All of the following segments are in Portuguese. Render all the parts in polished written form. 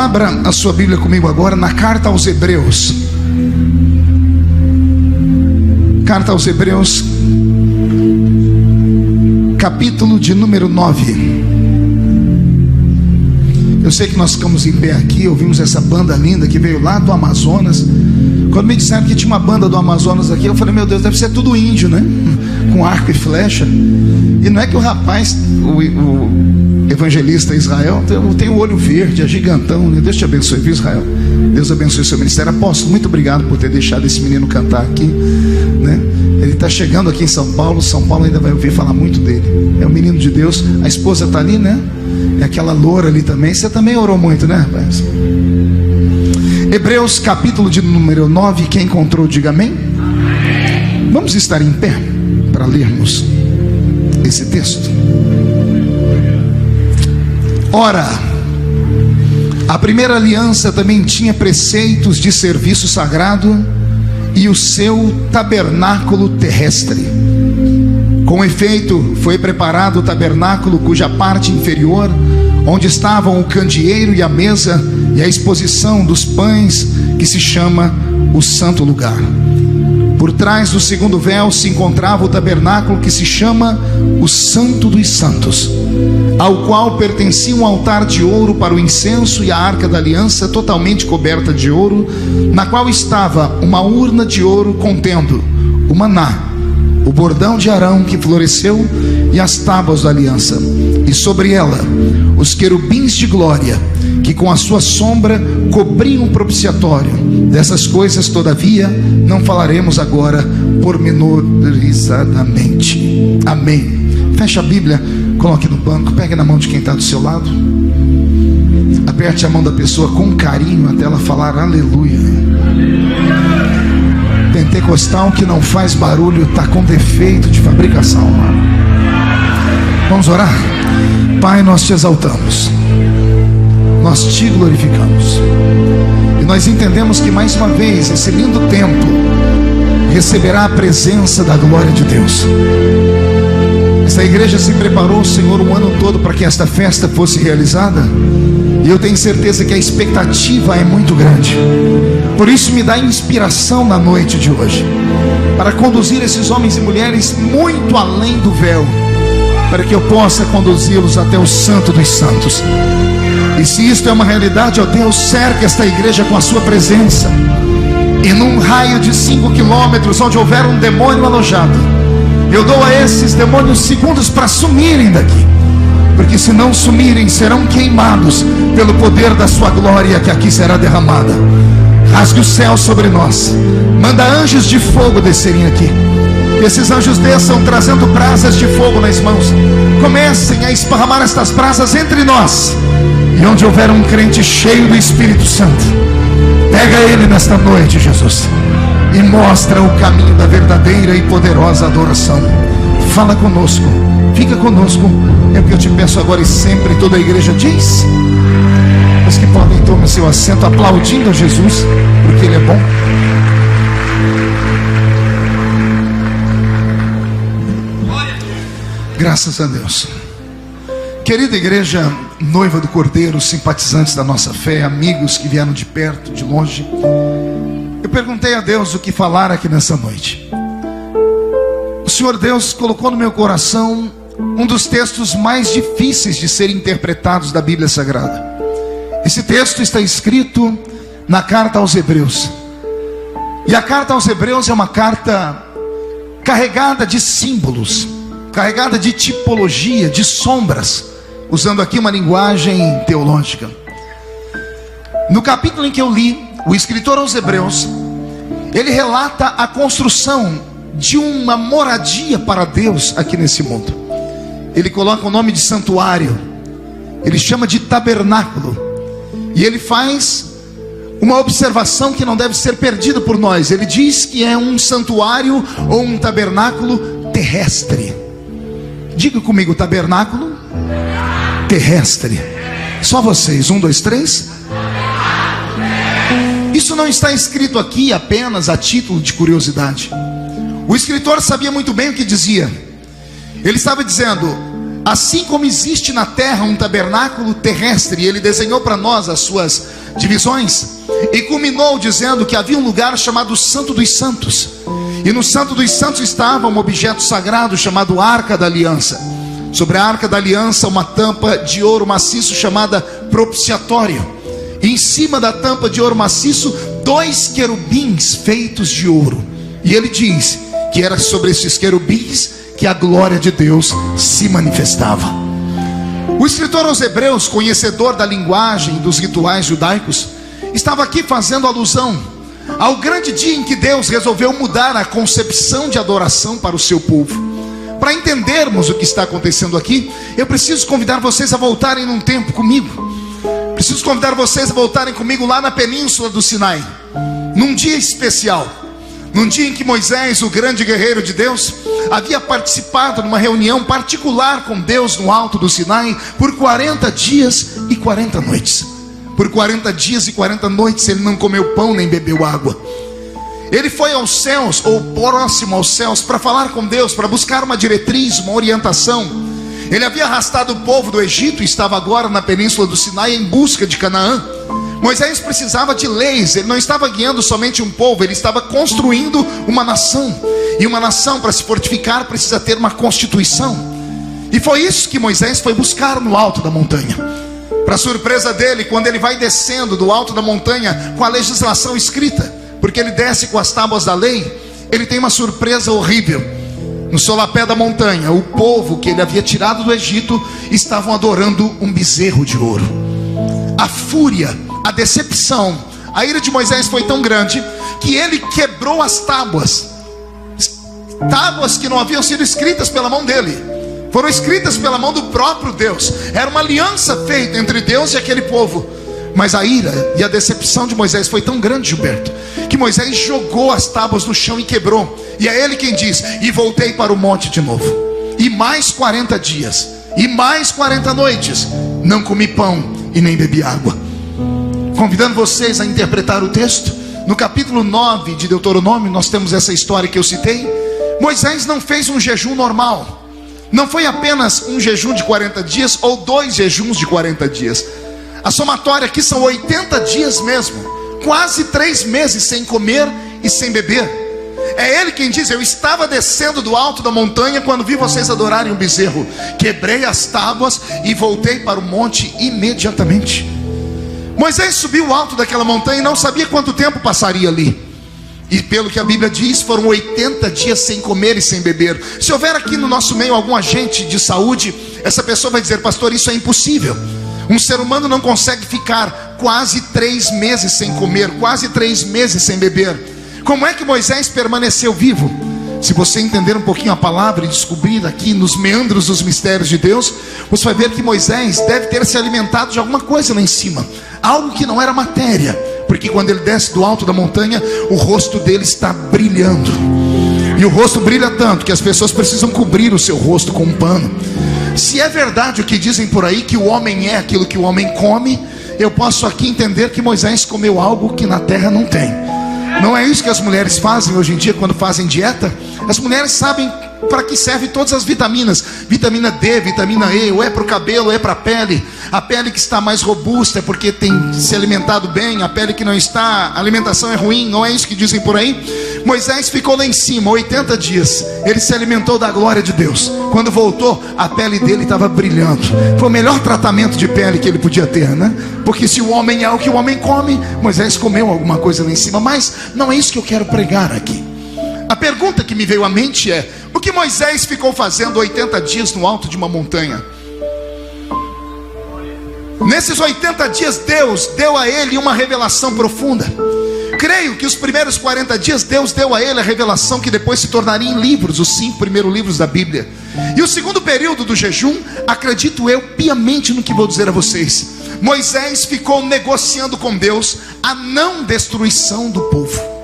abra a sua Bíblia comigo agora na carta aos Hebreus. Carta aos Hebreus, capítulo de número 9. Eu sei que nós ficamos em pé aqui, ouvimos essa banda linda que veio lá do Amazonas. Quando me disseram que tinha uma banda do Amazonas aqui, eu falei, meu Deus, deve ser tudo índio, né? Com arco e flecha. E não é que o rapaz, o evangelista Israel, tem o olho verde, é gigantão, né? Deus te abençoe, viu, Israel? Deus abençoe o seu ministério. Apóstolo, muito obrigado por ter deixado esse menino cantar aqui, né? Ele está chegando aqui em São Paulo ainda vai ouvir falar muito dele. É um menino de Deus. A esposa está ali, né? É aquela loura ali também. Você também orou muito, né, rapaz? Hebreus capítulo de número 9. Quem encontrou, diga amém. Vamos estar em pé para lermos esse texto. Ora, a primeira aliança também tinha preceitos de serviço sagrado e o seu tabernáculo terrestre. Com efeito, foi preparado o tabernáculo cuja parte inferior, onde estavam o candeeiro e a mesa e a exposição dos pães, que se chama o santo lugar. Por trás do segundo véu se encontrava o tabernáculo que se chama o Santo dos Santos, ao qual pertencia um altar de ouro para o incenso e a arca da aliança totalmente coberta de ouro, na qual estava uma urna de ouro contendo o maná, o bordão de Arão que floresceu e as tábuas da aliança, e sobre ela os querubins de glória, que com a sua sombra cobriam o propiciatório. Dessas coisas, todavia, não falaremos agora pormenorizadamente. Amém. Feche a Bíblia, coloque no banco, pegue na mão de quem está do seu lado, aperte a mão da pessoa com carinho até ela falar aleluia. Pentecostal que não faz barulho está com defeito de fabricação, mano. Vamos orar? Pai, nós te exaltamos, nós te glorificamos, e nós entendemos que mais uma vez esse lindo templo receberá a presença da glória de Deus. Essa igreja se preparou, Senhor, um ano todo para que esta festa fosse realizada, e eu tenho certeza que a expectativa é muito grande. Por isso me dá inspiração na noite de hoje, para conduzir esses homens e mulheres muito além do véu, para que eu possa conduzi-los até o Santo dos Santos. E se isto é uma realidade, ó Deus, cerca esta igreja com a sua presença, e num raio de 5 quilômetros, onde houver um demônio alojado, eu dou a esses demônios segundos para sumirem daqui, porque se não sumirem, serão queimados pelo poder da sua glória que aqui será derramada. Rasgue o céu sobre nós, manda anjos de fogo descerem aqui, que esses anjos desçam trazendo brasas de fogo nas mãos, comecem a esparramar estas brasas entre nós, e onde houver um crente cheio do Espírito Santo, pega ele nesta noite, Jesus, e mostra o caminho da verdadeira e poderosa adoração. Fala conosco, fica conosco, é o que eu te peço agora e sempre. Toda a igreja diz. Os que podem, tomem seu assento aplaudindo a Jesus, porque Ele é bom. Graças a Deus. Querida igreja, noiva do Cordeiro, simpatizantes da nossa fé, amigos que vieram de perto, de longe, eu perguntei a Deus o que falar aqui nessa noite. O Senhor Deus colocou no meu coração um dos textos mais difíceis de serem interpretados da Bíblia Sagrada. Esse texto está escrito na carta aos Hebreus, e a carta aos Hebreus é uma carta carregada de símbolos, carregada de tipologia, de sombras, usando aqui uma linguagem teológica. No capítulo em que eu li, o escritor aos Hebreus, ele relata a construção de uma moradia para Deus aqui nesse mundo. Ele coloca o nome de santuário, ele chama de tabernáculo, e ele faz uma observação que não deve ser perdida por nós. Ele diz que é um santuário ou um tabernáculo terrestre. Diga comigo, tabernáculo terrestre. Só vocês, 1, 2, 3. Isso não está escrito aqui apenas a título de curiosidade. O escritor sabia muito bem o que dizia. Ele estava dizendo: Assim como existe na terra um tabernáculo terrestre, e ele desenhou para nós as suas divisões, e culminou dizendo que havia um lugar chamado Santo dos Santos, e no Santo dos Santos estava um objeto sagrado chamado Arca da Aliança. Sobre a Arca da Aliança, uma tampa de ouro maciço chamada propiciatório, e em cima da tampa de ouro maciço, 2 querubins feitos de ouro. E ele diz que era sobre esses querubins que a glória de Deus se manifestava. O escritor aos Hebreus, conhecedor da linguagem e dos rituais judaicos, estava aqui fazendo alusão ao grande dia em que Deus resolveu mudar a concepção de adoração para o seu povo. Para entendermos o que está acontecendo aqui, eu preciso convidar vocês a voltarem num tempo comigo. Preciso convidar vocês a voltarem comigo lá na península do Sinai, num dia especial, num dia em que Moisés, o grande guerreiro de Deus, havia participado de uma reunião particular com Deus no alto do Sinai por 40 dias e 40 noites. Por 40 dias e 40 noites ele não comeu pão nem bebeu água. Ele foi aos céus, ou próximo aos céus, para falar com Deus, para buscar uma diretriz, uma orientação. Ele havia arrastado o povo do Egito e estava agora na península do Sinai em busca de Canaã. Moisés precisava de leis, ele não estava guiando somente um povo, ele estava construindo uma nação. E uma nação, para se fortificar, precisa ter uma constituição. E foi isso que Moisés foi buscar no alto da montanha. Para surpresa dele, quando ele vai descendo do alto da montanha com a legislação escrita, porque ele desce com as tábuas da lei, ele tem uma surpresa horrível. No solapé da montanha, o povo que ele havia tirado do Egito estavam adorando um bezerro de ouro. A fúria, a decepção, a ira de Moisés foi tão grande que ele quebrou as tábuas. Tábuas que não haviam sido escritas pela mão dele, foram escritas pela mão do próprio Deus. Era uma aliança feita entre Deus e aquele povo. Mas a ira e a decepção de Moisés foi tão grande, Gilberto, que Moisés jogou as tábuas no chão e quebrou. E é ele quem diz: e voltei para o monte de novo. E mais 40 dias, e mais 40 noites, não comi pão e nem bebi água. Convidando vocês a interpretar o texto, no capítulo 9 de Deuteronômio, nós temos essa história que eu citei. Moisés não fez um jejum normal. Não foi apenas um jejum de 40 dias ou 2 jejuns de 40 dias. A somatória aqui são 80 dias mesmo, quase 3 meses sem comer e sem beber. É ele quem diz: eu estava descendo do alto da montanha quando vi vocês adorarem o bezerro, quebrei as tábuas e voltei para o monte imediatamente. Moisés subiu o alto daquela montanha e não sabia quanto tempo passaria ali. E pelo que a Bíblia diz, foram 80 dias sem comer e sem beber. Se houver aqui no nosso meio algum agente de saúde, essa pessoa vai dizer: pastor, isso é impossível. Um ser humano não consegue ficar quase 3 meses sem comer, quase 3 meses sem beber. Como é que Moisés permaneceu vivo? Se você entender um pouquinho a palavra e descobrir aqui nos meandros dos mistérios de Deus, você vai ver que Moisés deve ter se alimentado de alguma coisa lá em cima, algo que não era matéria, porque quando ele desce do alto da montanha, o rosto dele está brilhando. E o rosto brilha tanto que as pessoas precisam cobrir o seu rosto com um pano. Se é verdade o que dizem por aí, que o homem é aquilo que o homem come, eu posso aqui entender que Moisés comeu algo que na terra não tem. Não é isso que as mulheres fazem hoje em dia quando fazem dieta? As mulheres sabem para que servem todas as vitaminas. Vitamina D, vitamina E, ou é para o cabelo, ou é para a pele. A pele que está mais robusta é porque tem se alimentado bem. A pele que não está, a alimentação é ruim. Não é isso que dizem por aí? Moisés ficou lá em cima 80 dias. Ele se alimentou da glória de Deus. Quando voltou, a pele dele estava brilhando. Foi o melhor tratamento de pele que ele podia ter, né? Porque se o homem é o que o homem come, Moisés comeu alguma coisa lá em cima. Mas não é isso que eu quero pregar aqui. A pergunta que me veio à mente é: o que Moisés ficou fazendo 80 dias no alto de uma montanha? Nesses 80 dias Deus deu a ele uma revelação profunda. Creio que os primeiros 40 dias Deus deu a ele a revelação que depois se tornaria em livros, os 5 primeiros livros da Bíblia. E o segundo período do jejum, acredito eu piamente no que vou dizer a vocês, Moisés ficou negociando com Deus a não destruição do povo.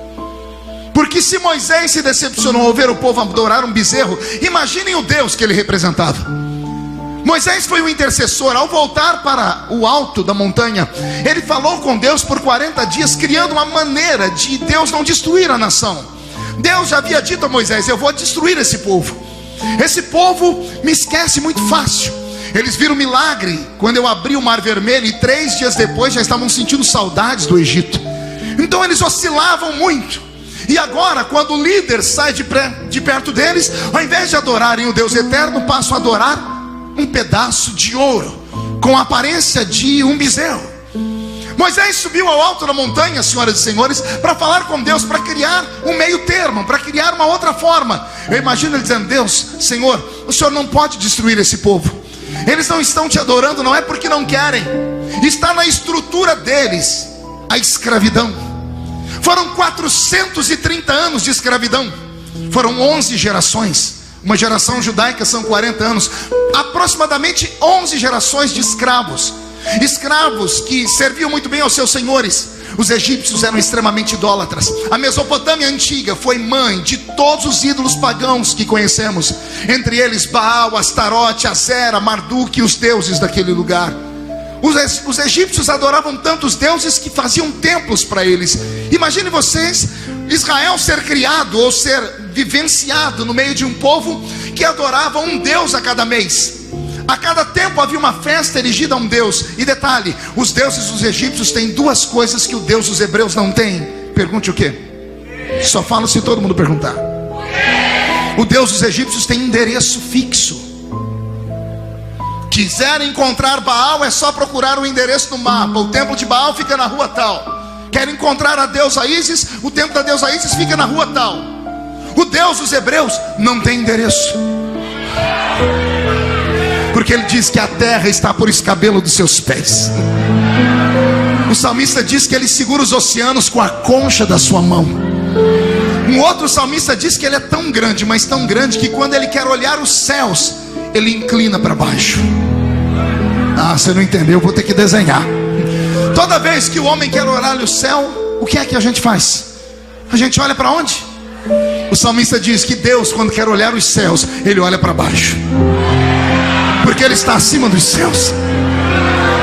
Porque se Moisés se decepcionou ao ver o povo adorar um bezerro, imaginem o Deus que ele representava. Moisés foi o intercessor. Ao voltar para o alto da montanha, ele falou com Deus por 40 dias, criando uma maneira de Deus não destruir a nação. Deus já havia dito a Moisés: eu vou destruir esse povo. Esse povo me esquece muito fácil. Eles viram milagre quando eu abri o Mar Vermelho, e 3 dias depois já estavam sentindo saudades do Egito. Então eles oscilavam muito. E agora, quando o líder sai de perto deles, ao invés de adorarem o Deus eterno, passam a adorar um pedaço de ouro, com a aparência de um bezerro. Moisés subiu ao alto da montanha, senhoras e senhores, para falar com Deus, para criar um meio termo, para criar uma outra forma. Eu imagino ele dizendo: Deus, Senhor, o Senhor não pode destruir esse povo. Eles não estão te adorando, não é porque não querem, está na estrutura deles a escravidão. Foram 430 anos de escravidão. Foram 11 gerações. Uma geração judaica são 40 anos. Aproximadamente 11 gerações de escravos. Escravos que serviam muito bem aos seus senhores. Os egípcios eram extremamente idólatras. A Mesopotâmia antiga foi mãe de todos os ídolos pagãos que conhecemos, entre eles Baal, Astarote, Azera, Marduk e os deuses daquele lugar. Os egípcios adoravam tantos deuses que faziam templos para eles. Imagine vocês, Israel ser criado ou ser vivenciado no meio de um povo que adorava um deus a cada mês. A cada tempo havia uma festa erigida a um deus. E detalhe, os deuses dos egípcios têm 2 coisas que o Deus dos hebreus não tem. Pergunte o quê? Só falo se todo mundo perguntar. O Deus dos egípcios tem endereço fixo. Quiser encontrar Baal, é só procurar o endereço no mapa. O templo de Baal fica na rua tal. Quer encontrar a deusa Ísis, o templo da deusa Ísis fica na rua tal. O Deus dos hebreus não tem endereço, porque ele diz que a terra está por escabelo dos seus pés. O salmista diz que ele segura os oceanos com a concha da sua mão. Um outro salmista diz que ele é tão grande, mas tão grande, que quando ele quer olhar os céus, ele inclina para baixo. Ah, você não entendeu, eu vou ter que desenhar. Toda vez que o homem quer olhar o céu, o que é que a gente faz? A gente olha para onde? O salmista diz que Deus, quando quer olhar os céus, ele olha para baixo, porque ele está acima dos céus.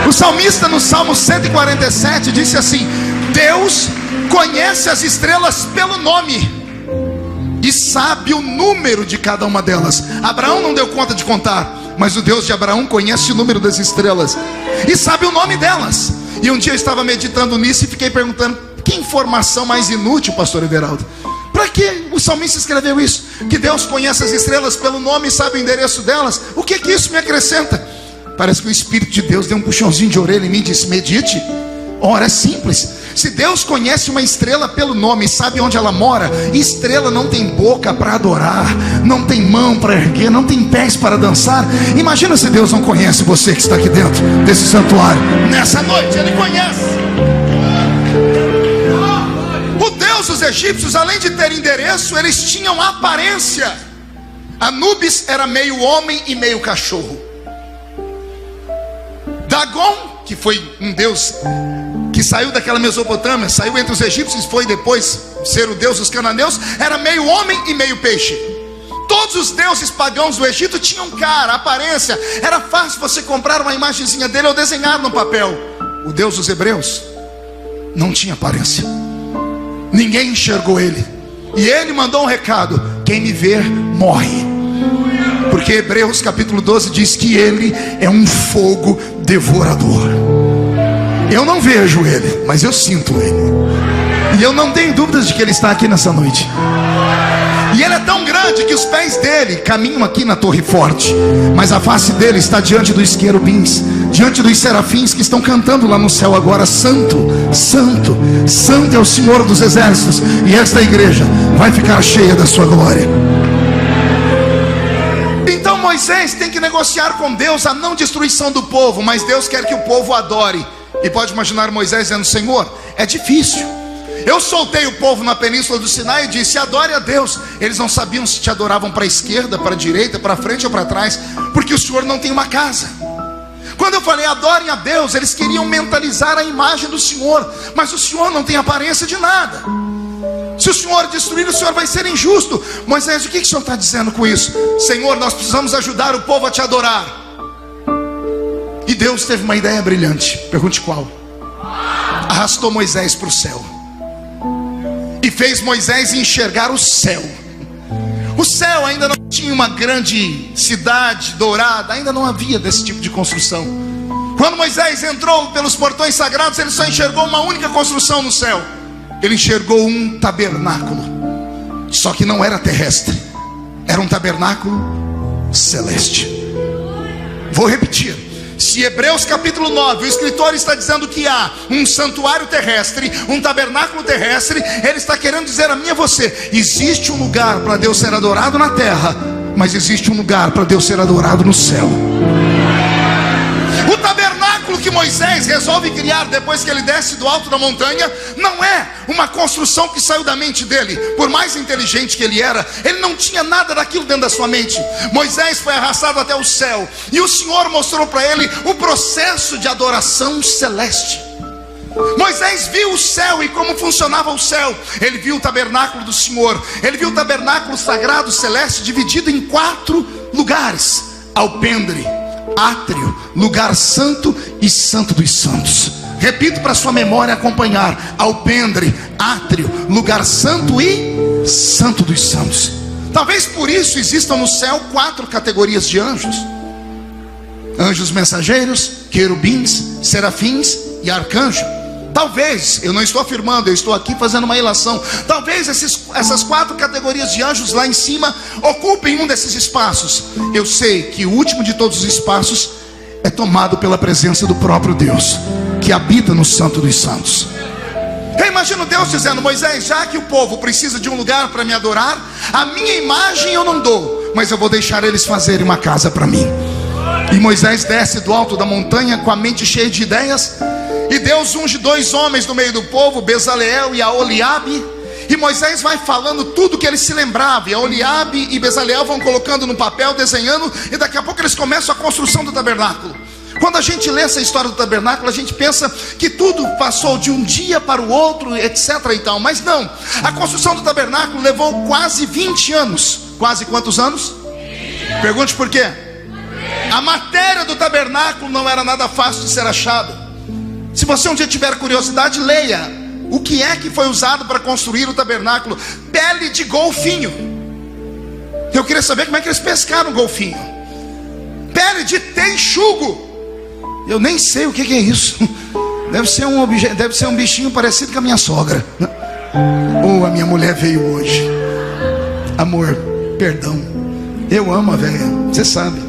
O salmista no Salmo 147 disse assim: Deus conhece as estrelas pelo nome e sabe o número de cada uma delas. Abraão não deu conta de contar, mas o Deus de Abraão conhece o número das estrelas e sabe o nome delas. E um dia eu estava meditando nisso e fiquei perguntando: que informação mais inútil, pastor Everaldo. Para que o salmista escreveu isso? Que Deus conhece as estrelas pelo nome e sabe o endereço delas. O que isso me acrescenta? Parece que o Espírito de Deus deu um puxãozinho de orelha em mim e disse: medite. Ora, é simples. Se Deus conhece uma estrela pelo nome e sabe onde ela mora, estrela não tem boca para adorar, não tem mão para erguer, não tem pés para dançar. Imagina se Deus não conhece você que está aqui dentro desse santuário. Nessa noite Ele conhece. O Deus dos egípcios, além de ter endereço, eles tinham aparência. Anubis era meio homem e meio cachorro. Dagon, que foi um deus que saiu daquela Mesopotâmia, saiu entre os egípcios e foi depois ser o deus dos cananeus, era meio homem e meio peixe. Todos os deuses pagãos do Egito tinham cara, aparência. Era fácil você comprar uma imagenzinha dele ou desenhar no papel. O Deus dos hebreus não tinha aparência. Ninguém enxergou ele. E ele mandou um recado: quem me ver, morre. Porque Hebreus capítulo 12 diz que ele é um fogo devorador. Eu não vejo ele, mas eu sinto ele. E eu não tenho dúvidas de que ele está aqui nessa noite. E ele é tão grande que os pés dele caminham aqui na torre forte, mas a face dele está diante dos querubins, diante dos serafins que estão cantando lá no céu agora: santo, santo, santo é o Senhor dos exércitos. E esta igreja vai ficar cheia da sua glória. Então Moisés tem que negociar com Deus a não destruição do povo, mas Deus quer que o povo adore. E pode imaginar Moisés dizendo: Senhor, é difícil. Eu soltei o povo na península do Sinai e disse: adore a Deus. Eles não sabiam se te adoravam para a esquerda, para a direita, para frente ou para trás, porque o Senhor não tem uma casa. Quando eu falei adorem a Deus, eles queriam mentalizar a imagem do Senhor, mas o Senhor não tem aparência de nada. Se o Senhor destruir, o Senhor vai ser injusto. Moisés, o que o Senhor está dizendo com isso? Senhor, nós precisamos ajudar o povo a te adorar. E Deus teve uma ideia brilhante. Pergunte qual? Arrastou Moisés para o céu e fez Moisés enxergar o céu. O céu ainda não tinha uma grande cidade dourada, ainda não havia desse tipo de construção. Quando Moisés entrou pelos portões sagrados, ele só enxergou uma única construção no céu. Ele enxergou um tabernáculo, só que não era terrestre, era um tabernáculo celeste. Vou repetir. Se Hebreus capítulo 9, o escritor está dizendo que há um santuário terrestre, um tabernáculo terrestre, ele está querendo dizer a mim e a você: existe um lugar para Deus ser adorado na terra, mas existe um lugar para Deus ser adorado no céu. O tabernáculo que Moisés resolve criar depois que ele desce do alto da montanha não é uma construção que saiu da mente dele. Por mais inteligente que ele era, ele não tinha nada daquilo dentro da sua mente. Moisés foi arrastado até o céu, e o Senhor mostrou para ele o processo de adoração celeste. Moisés viu o céu e como funcionava o céu. Ele viu o tabernáculo do Senhor, ele viu o tabernáculo sagrado celeste dividido em 4 lugares: alpendre, átrio, lugar santo e santo dos santos. Repito para sua memória acompanhar: alpendre, átrio, lugar santo e santo dos santos. Talvez por isso existam no céu 4 categorias de anjos: anjos mensageiros, querubins, serafins e arcanjo. Talvez, eu não estou afirmando, eu estou aqui fazendo uma ilação, talvez essas 4 categorias de anjos lá em cima ocupem um desses espaços. Eu sei que o último de todos os espaços é tomado pela presença do próprio Deus, que habita no santo dos santos. Eu imagino Deus dizendo: Moisés, já que o povo precisa de um lugar para me adorar, a minha imagem eu não dou, mas eu vou deixar eles fazerem uma casa para mim. E Moisés desce do alto da montanha com a mente cheia de ideias, e Deus unge 2 homens no meio do povo, Bezaleel e Aholiabe. E Moisés vai falando tudo que ele se lembrava, e Aholiabe e Bezaleel vão colocando no papel, desenhando, e daqui a pouco eles começam a construção do tabernáculo. Quando a gente lê essa história do tabernáculo, a gente pensa que tudo passou de um dia para o outro, etc e tal. Mas não, a construção do tabernáculo levou quase 20 anos. Quase quantos anos? Pergunte por quê. A matéria do tabernáculo não era nada fácil de ser achada. Se você um dia tiver curiosidade, leia o que é que foi usado para construir o tabernáculo. Pele de golfinho. Eu queria saber como é que eles pescaram o golfinho. Pele de texugo. Eu nem sei o que é isso. Deve ser um objeto, deve ser um bichinho parecido com a minha sogra. Ou a minha mulher veio hoje. Amor, perdão, eu amo a velha, você sabe.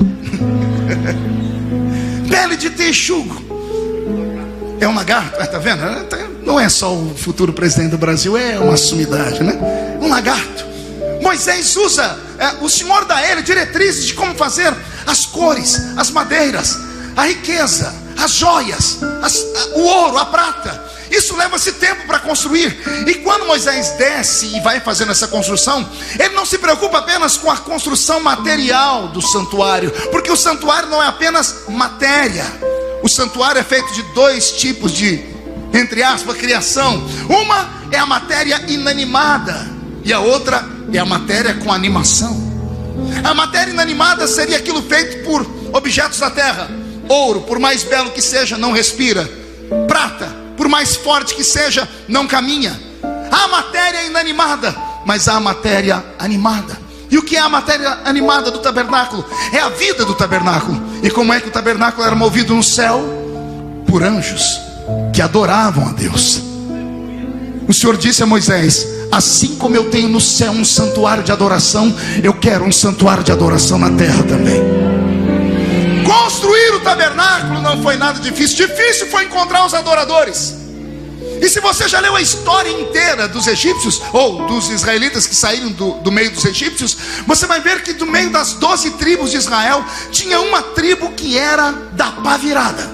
Pele de texugo. É um lagarto, tá vendo? Não é só o futuro presidente do Brasil, é uma sumidade, né? Um lagarto. Moisés usa, o Senhor dá a ele diretrizes de como fazer as cores, as madeiras, a riqueza, as joias, o ouro, a prata. Isso leva-se tempo para construir. E quando Moisés desce e vai fazendo essa construção, ele não se preocupa apenas com a construção material do santuário, porque o santuário não é apenas matéria. O santuário é feito de 2 tipos de, entre aspas, criação. Uma é a matéria inanimada, e a outra é a matéria com animação. A matéria inanimada seria aquilo feito por objetos da terra. Ouro, por mais belo que seja, não respira. Prata, por mais forte que seja, não caminha. Há matéria inanimada, mas há matéria animada. E o que é a matéria animada do tabernáculo? É a vida do tabernáculo. E como é que o tabernáculo era movido no céu? Por anjos que adoravam a Deus. O Senhor disse a Moisés: assim como eu tenho no céu um santuário de adoração, eu quero um santuário de adoração na terra também. Construir o tabernáculo não foi nada difícil. Difícil foi encontrar os adoradores. E se você já leu a história inteira dos egípcios, ou dos israelitas que saíram do meio dos egípcios, você vai ver que do meio das 12 tribos de Israel, tinha uma tribo que era da pá virada.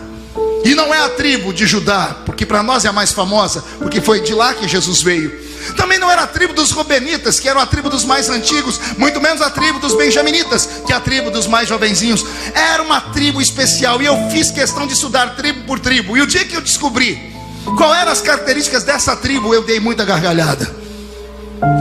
E não é a tribo de Judá, porque para nós é a mais famosa, porque foi de lá que Jesus veio. Também não era a tribo dos Rubenitas, que era a tribo dos mais antigos, muito menos a tribo dos Benjaminitas, que é a tribo dos mais jovenzinhos. Era uma tribo especial, e eu fiz questão de estudar tribo por tribo. E o dia que eu descobri qual eram as características dessa tribo, eu dei muita gargalhada.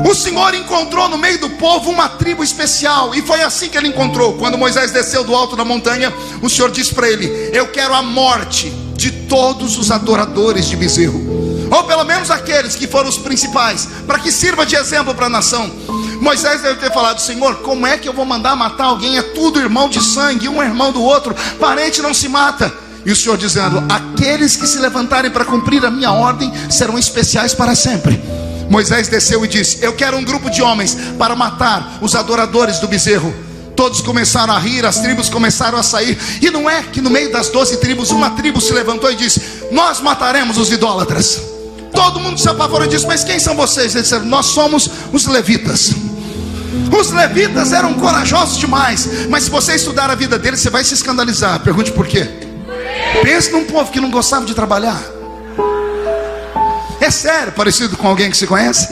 O Senhor encontrou no meio do povo uma tribo especial, e foi assim que ele encontrou. Quando Moisés desceu do alto da montanha, o Senhor disse para ele: eu quero a morte de todos os adoradores de bezerro, ou pelo menos aqueles que foram os principais, para que sirva de exemplo para a nação. Moisés deve ter falado: Senhor, como é que eu vou mandar matar alguém? É tudo irmão de sangue, um é irmão do outro, parente não se mata. E o Senhor dizendo: aqueles que se levantarem para cumprir a minha ordem serão especiais para sempre. Moisés desceu e disse: eu quero um grupo de homens para matar os adoradores do bezerro. Todos começaram a rir, as tribos começaram a sair. E não é que no meio das 12 tribos, uma tribo se levantou e disse: nós mataremos os idólatras. Todo mundo se apavorou e disse: mas quem são vocês? Eles disseram: nós somos os levitas. Os levitas eram corajosos demais. Mas se você estudar a vida deles, você vai se escandalizar. Pergunte por quê. Pense num povo que não gostava de trabalhar. É sério, parecido com alguém que se conhece?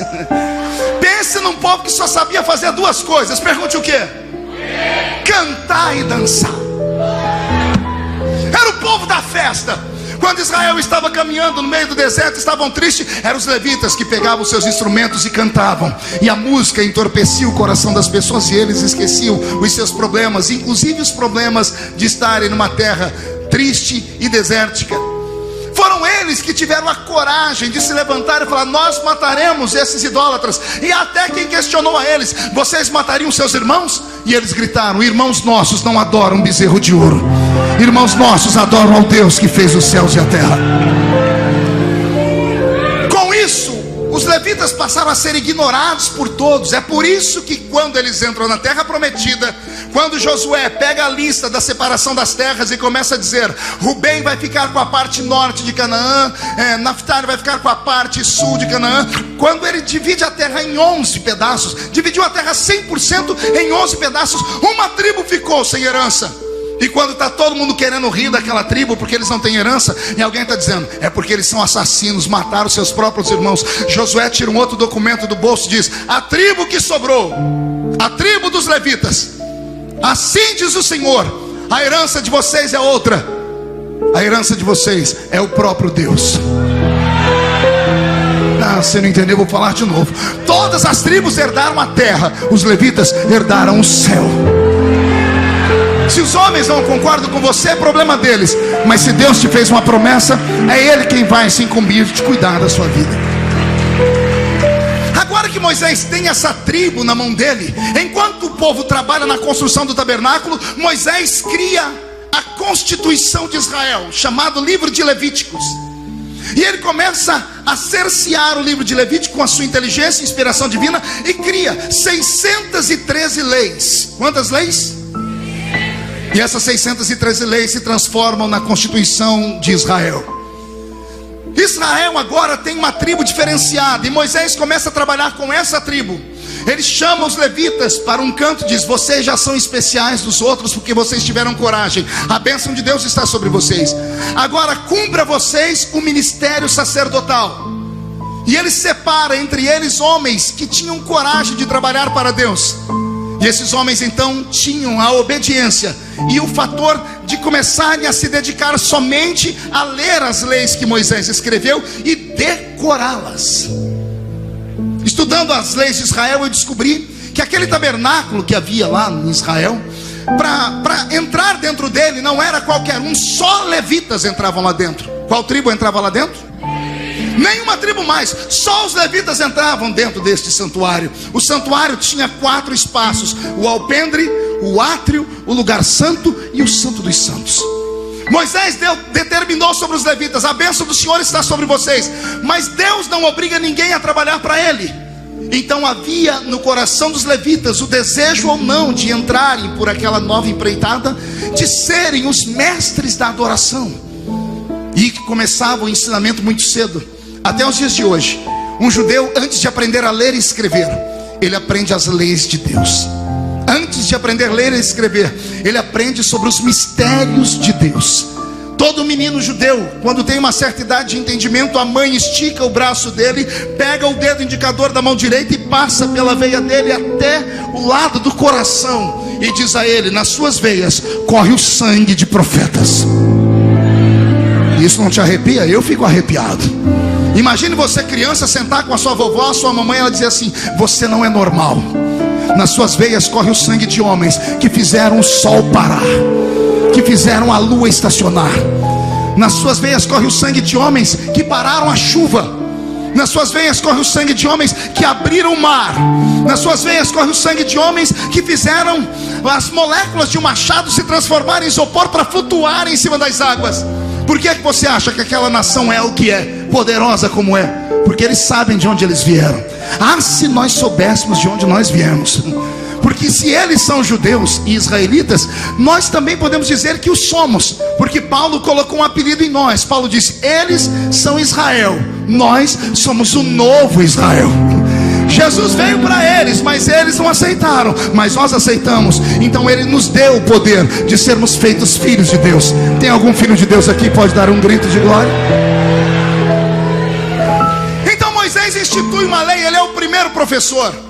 Pense num povo que só sabia fazer duas coisas. Pergunte o quê? Cantar e dançar. Era o povo da festa. Quando Israel estava caminhando no meio do deserto, estavam tristes, eram os levitas que pegavam seus instrumentos e cantavam. E a música entorpecia o coração das pessoas e eles esqueciam os seus problemas, inclusive os problemas de estarem numa terra triste e desértica. Foram eles que tiveram a coragem de se levantar e falar: nós mataremos esses idólatras. E até quem questionou a eles: vocês matariam seus irmãos? E eles gritaram: irmãos nossos não adoram bezerro de ouro, irmãos nossos adoram ao Deus que fez os céus e a terra. Com isso, os levitas passaram a ser ignorados por todos. É por isso que quando eles entram na terra prometida, quando Josué pega a lista da separação das terras e começa a dizer: Rubem vai ficar com a parte norte de Canaã, Naftali vai ficar com a parte sul de Canaã. Quando ele divide a terra em 11 pedaços, dividiu a terra 100% em 11 pedaços, uma tribo ficou sem herança. E quando está todo mundo querendo rir daquela tribo porque eles não têm herança, e alguém está dizendo: é porque eles são assassinos, mataram seus próprios irmãos. Josué tira um outro documento do bolso e diz: a tribo que sobrou, a tribo dos levitas, assim diz o Senhor: a herança de vocês é outra. A herança de vocês é o próprio Deus. Ah, você não entendeu, vou falar de novo. Todas as tribos herdaram a terra, os levitas herdaram o céu. Se os homens não concordam com você, é problema deles. Mas se Deus te fez uma promessa, é Ele quem vai se incumbir de cuidar da sua vida. Agora que Moisés tem essa tribo na mão dele, enquanto o povo trabalha na construção do tabernáculo, Moisés cria a Constituição de Israel, chamado livro de Levíticos. E ele começa a cercear o livro de Levítico com a sua inteligência e inspiração divina, e cria 613 leis. Quantas leis? E essas 613 leis se transformam na Constituição de Israel. Israel agora tem uma tribo diferenciada, e Moisés começa a trabalhar com essa tribo. Ele chama os levitas para um canto e diz: vocês já são especiais dos outros porque vocês tiveram coragem. A bênção de Deus está sobre vocês. Agora cumpra vocês o ministério sacerdotal. E ele separa entre eles homens que tinham coragem de trabalhar para Deus. E esses homens então tinham a obediência e o fator de começarem a se dedicar somente a ler as leis que Moisés escreveu e decorá-las. Estudando as leis de Israel, eu descobri que aquele tabernáculo que havia lá em Israel, para entrar dentro dele não era qualquer um, só levitas entravam lá dentro. Qual tribo entrava lá dentro? Nenhuma tribo mais, só os levitas entravam dentro deste santuário. O santuário tinha 4 espaços: o alpendre, o átrio, o lugar santo e o santo dos santos. Moisés determinou sobre os levitas: a bênção do Senhor está sobre vocês. Mas Deus não obriga ninguém a trabalhar para Ele. Então havia no coração dos levitas o desejo ou não de entrarem por aquela nova empreitada, de serem os mestres da adoração. E que começava o ensinamento muito cedo. Até os dias de hoje, um judeu, antes de aprender a ler e escrever, ele aprende as leis de Deus. Antes de aprender a ler e escrever, ele aprende sobre os mistérios de Deus. Todo menino judeu, quando tem uma certa idade de entendimento, a mãe estica o braço dele, pega o dedo indicador da mão direita e passa pela veia dele até o lado do coração, e diz a ele: nas suas veias corre o sangue de profetas. Isso não te arrepia? Eu fico arrepiado. Imagine você, criança, sentar com a sua vovó, a sua mamãe, ela dizer assim: você não é normal. Nas suas veias corre o sangue de homens que fizeram o sol parar, que fizeram a lua estacionar. Nas suas veias corre o sangue de homens que pararam a chuva. Nas suas veias corre o sangue de homens que abriram o mar. Nas suas veias corre o sangue de homens que fizeram as moléculas de um machado se transformarem em isopor para flutuar em cima das águas. Por que você acha que aquela nação é o que é, poderosa como é? Porque eles sabem de onde eles vieram. Ah, se nós soubéssemos de onde nós viemos. Porque se eles são judeus e israelitas, nós também podemos dizer que o somos. Porque Paulo colocou um apelido em nós. Paulo disse: eles são Israel, nós somos o novo Israel. Jesus veio para eles, mas eles não aceitaram, mas nós aceitamos. Então ele nos deu o poder de sermos feitos filhos de Deus. Tem algum filho de Deus aqui? Pode dar um grito de glória? Então Moisés institui uma lei. Ele é o primeiro professor.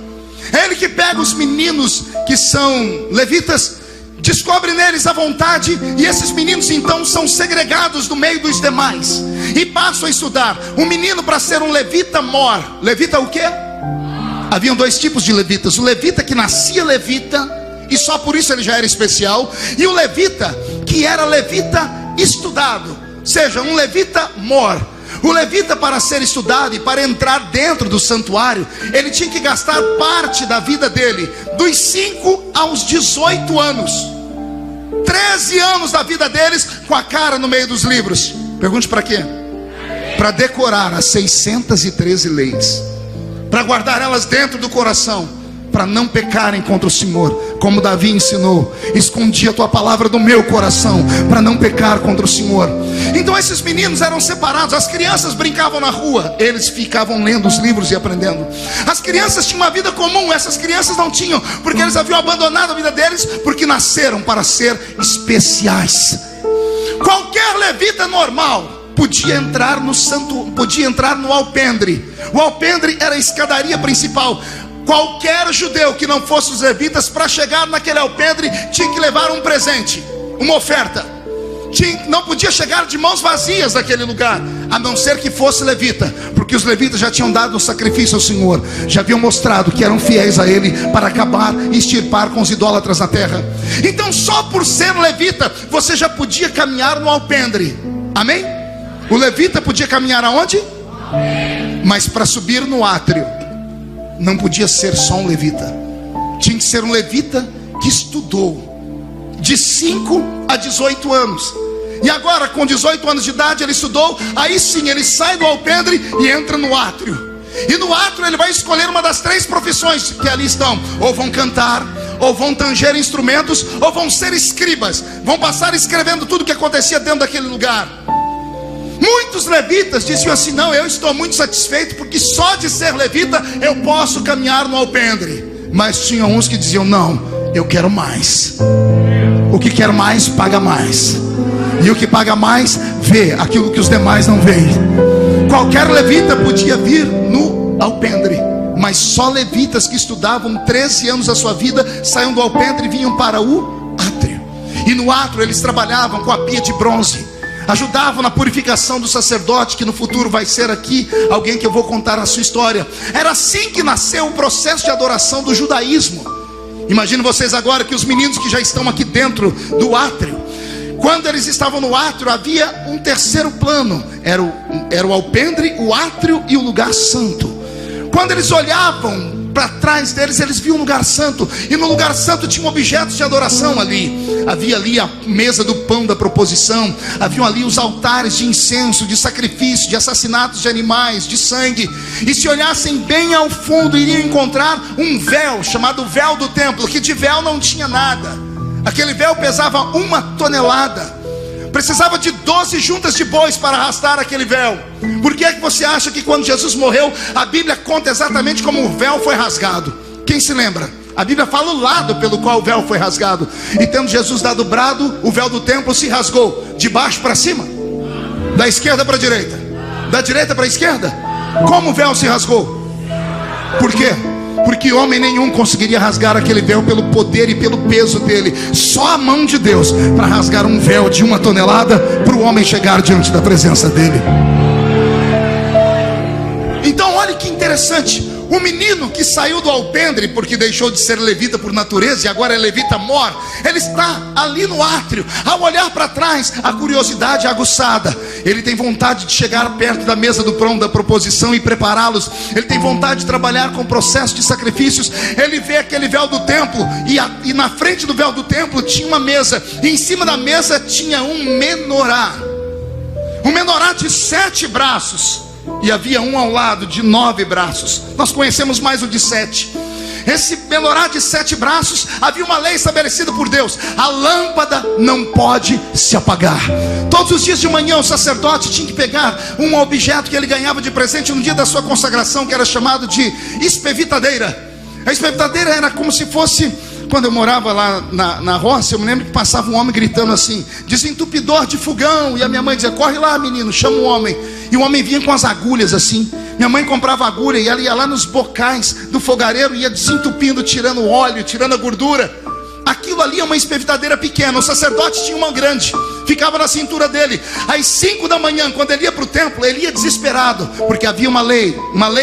É ele que pega os meninos que são levitas, descobre neles a vontade, e esses meninos então são segregados do meio dos demais e passam a estudar. Um menino, para ser um levita mor. Levita o quê? Haviam dois tipos de levitas: o levita que nascia levita e só por isso ele já era especial, e o levita que era levita estudado, ou seja, um levita mor. O levita, para ser estudado e para entrar dentro do santuário, ele tinha que gastar parte da vida dele, dos 5 aos 18 anos, 13 anos da vida deles com a cara no meio dos livros. Pergunte para quê? Para decorar as 613 leis, para guardar elas dentro do coração, para não pecarem contra o Senhor. Como Davi ensinou: escondi a tua palavra do meu coração, para não pecar contra o Senhor. Então esses meninos eram separados. As crianças brincavam na rua, eles ficavam lendo os livros e aprendendo. As crianças tinham uma vida comum, essas crianças não tinham, porque eles haviam abandonado a vida deles, porque nasceram para ser especiais. Qualquer levita normal podia entrar no santo, podia entrar no alpendre. O alpendre era a escadaria principal. Qualquer judeu que não fosse os levitas, para chegar naquele alpendre, tinha que levar um presente, uma oferta. Não podia chegar de mãos vazias naquele lugar, a não ser que fosse levita, porque os levitas já tinham dado um sacrifício ao Senhor, já haviam mostrado que eram fiéis a Ele, para acabar e extirpar com os idólatras na terra. Então só por ser levita, você já podia caminhar no alpendre. Amém? O levita podia caminhar aonde? Mas para subir no átrio, não podia ser só um levita, tinha que ser um levita que estudou de 5 a 18 anos. E agora, com 18 anos de idade, ele estudou. Aí sim, ele sai do alpendre e entra no átrio. E no átrio ele vai escolher uma das 3 profissões que ali estão: ou vão cantar, ou vão tanger instrumentos, ou vão ser escribas. Vão passar escrevendo tudo o que acontecia dentro daquele lugar. Muitos levitas diziam assim: não, eu estou muito satisfeito, porque só de ser levita eu posso caminhar no alpendre. Mas tinham uns que diziam: não, eu quero mais. O que quer mais, paga mais. E o que paga mais, vê aquilo que os demais não veem. Qualquer levita podia vir no alpendre, mas só levitas que estudavam 13 anos da sua vida saíam do alpendre e vinham para o átrio. E no átrio eles trabalhavam com a pia de bronze, ajudavam na purificação do sacerdote, que no futuro vai ser aqui alguém que eu vou contar a sua história. Era assim que nasceu o processo de adoração do judaísmo. Imagine vocês agora que os meninos que já estão aqui dentro do átrio, quando eles estavam no átrio, havia um terceiro plano. Era o alpendre, o átrio e o lugar santo. Quando eles olhavam para trás deles, eles viam um lugar santo. E no lugar santo tinham objetos de adoração ali. Havia ali a mesa do pão da proposição. Haviam ali os altares de incenso, de sacrifício, de assassinatos de animais, de sangue. E se olhassem bem ao fundo, iriam encontrar um véu, chamado véu do templo, que de véu não tinha nada. Aquele véu pesava 1 tonelada. Precisava de 12 juntas de bois para arrastar aquele véu. Por que é que você acha que quando Jesus morreu, a Bíblia conta exatamente como o véu foi rasgado? Quem se lembra? A Bíblia fala o lado pelo qual o véu foi rasgado. E tendo Jesus dado o brado, o véu do templo se rasgou de baixo para cima, da esquerda para a direita, da direita para a esquerda. Como o véu se rasgou? Por quê? Porque homem nenhum conseguiria rasgar aquele véu pelo poder e pelo peso dele. Só a mão de Deus para rasgar um véu de 1 tonelada, para o homem chegar diante da presença dele. Então olha que interessante. O menino que saiu do alpendre porque deixou de ser levita por natureza e agora é levita mor, ele está ali no átrio. Ao olhar para trás, a curiosidade é aguçada. Ele tem vontade de chegar perto da mesa do pão da proposição e prepará-los. Ele tem vontade de trabalhar com o processo de sacrifícios. Ele vê aquele véu do templo e na frente do véu do templo tinha uma mesa, e em cima da mesa tinha um menorá de 7 braços, e havia um ao lado de 9 braços. Nós conhecemos mais o de 7. Esse menorá de 7 braços, havia uma lei estabelecida por Deus: a lâmpada não pode se apagar. Todos os dias de manhã o sacerdote tinha que pegar um objeto que ele ganhava de presente no dia da sua consagração, que era chamado de espevitadeira. A espevitadeira era como se fosse, quando eu morava lá na roça, eu me lembro que passava um homem gritando assim: desentupidor de fogão. E a minha mãe dizia: corre lá, menino, chama o homem. E o homem vinha com as agulhas assim. Minha mãe comprava agulha e ela ia lá nos bocais do fogareiro, ia desentupindo, tirando o óleo, tirando a gordura. Aquilo ali é uma espevitadeira pequena. O sacerdote tinha uma grande, ficava na cintura dele. Às 5 da manhã, quando ele ia para o templo, ele ia desesperado, porque havia uma lei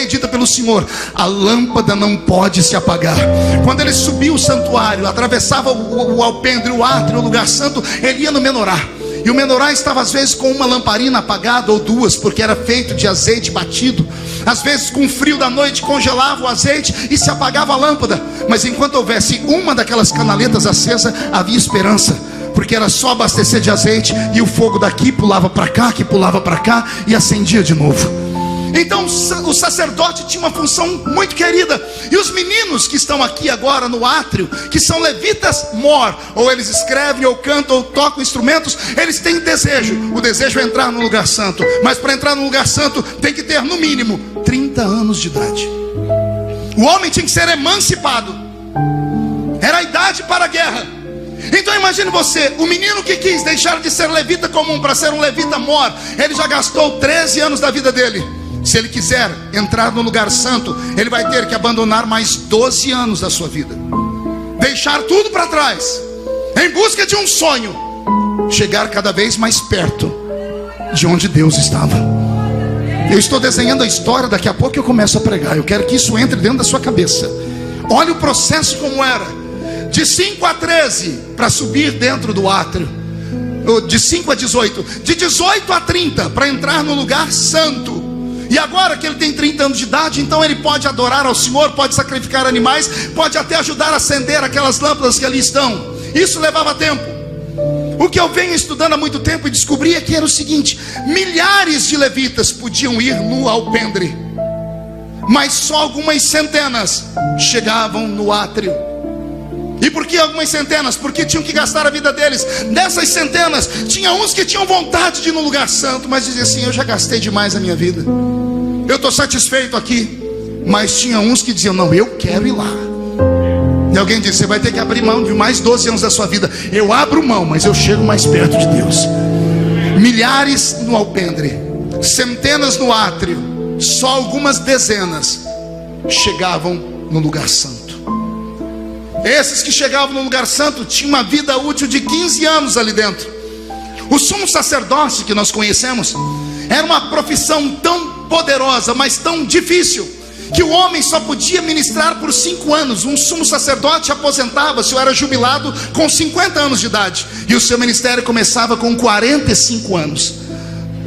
dita pelo Senhor: a lâmpada não pode se apagar. Quando ele subia o santuário, atravessava o alpendre, o átrio, o lugar santo, ele ia no menorá. E o menorá estava às vezes com uma lamparina apagada ou duas, porque era feito de azeite batido. Às vezes com o frio da noite congelava o azeite e se apagava a lâmpada. Mas enquanto houvesse uma daquelas canaletas acesa, havia esperança, porque era só abastecer de azeite e o fogo daqui pulava para cá, que pulava para cá e acendia de novo. Então o sacerdote tinha uma função muito querida. E os meninos que estão aqui agora no átrio, que são levitas mor, ou eles escrevem, ou cantam, ou tocam instrumentos, eles têm desejo. O desejo é entrar no lugar santo. Mas para entrar no lugar santo tem que ter no mínimo 30 anos de idade. O homem tinha que ser emancipado. Era a idade para a guerra. Então imagine você, o menino que quis deixar de ser levita comum para ser um levita mor, ele já gastou 13 anos da vida dele. Se ele quiser entrar no lugar santo, ele vai ter que abandonar mais 12 anos da sua vida, deixar tudo para trás, em busca de um sonho, chegar cada vez mais perto de onde Deus estava. Eu estou desenhando a história, daqui a pouco eu começo a pregar. Eu quero que isso entre dentro da sua cabeça. Olha o processo como era. De 5 a 13 para subir dentro do átrio, de 5 a 18, de 18 a 30 para entrar no lugar santo. E agora que ele tem 30 anos de idade, então ele pode adorar ao Senhor, pode sacrificar animais, pode até ajudar a acender aquelas lâmpadas que ali estão. Isso levava tempo. O que eu venho estudando há muito tempo e descobri é que era o seguinte: milhares de levitas podiam ir no alpendre, mas só algumas centenas chegavam no átrio. E por que algumas centenas? Porque tinham que gastar a vida deles. Dessas centenas, tinha uns que tinham vontade de ir no lugar santo, mas diziam assim: eu já gastei demais a minha vida, eu estou satisfeito aqui. Mas tinha uns que diziam: não, eu quero ir lá. E alguém disse: você vai ter que abrir mão de mais 12 anos da sua vida. Eu abro mão, mas eu chego mais perto de Deus. Milhares no alpendre, centenas no átrio, só algumas dezenas chegavam no lugar santo. Esses que chegavam no lugar santo tinham uma vida útil de 15 anos ali dentro. O sumo sacerdócio que nós conhecemos era uma profissão tão poderosa, mas tão difícil, que o homem só podia ministrar por 5 anos. Um sumo sacerdote aposentava-se ou era jubilado com 50 anos de idade, e o seu ministério começava com 45 anos.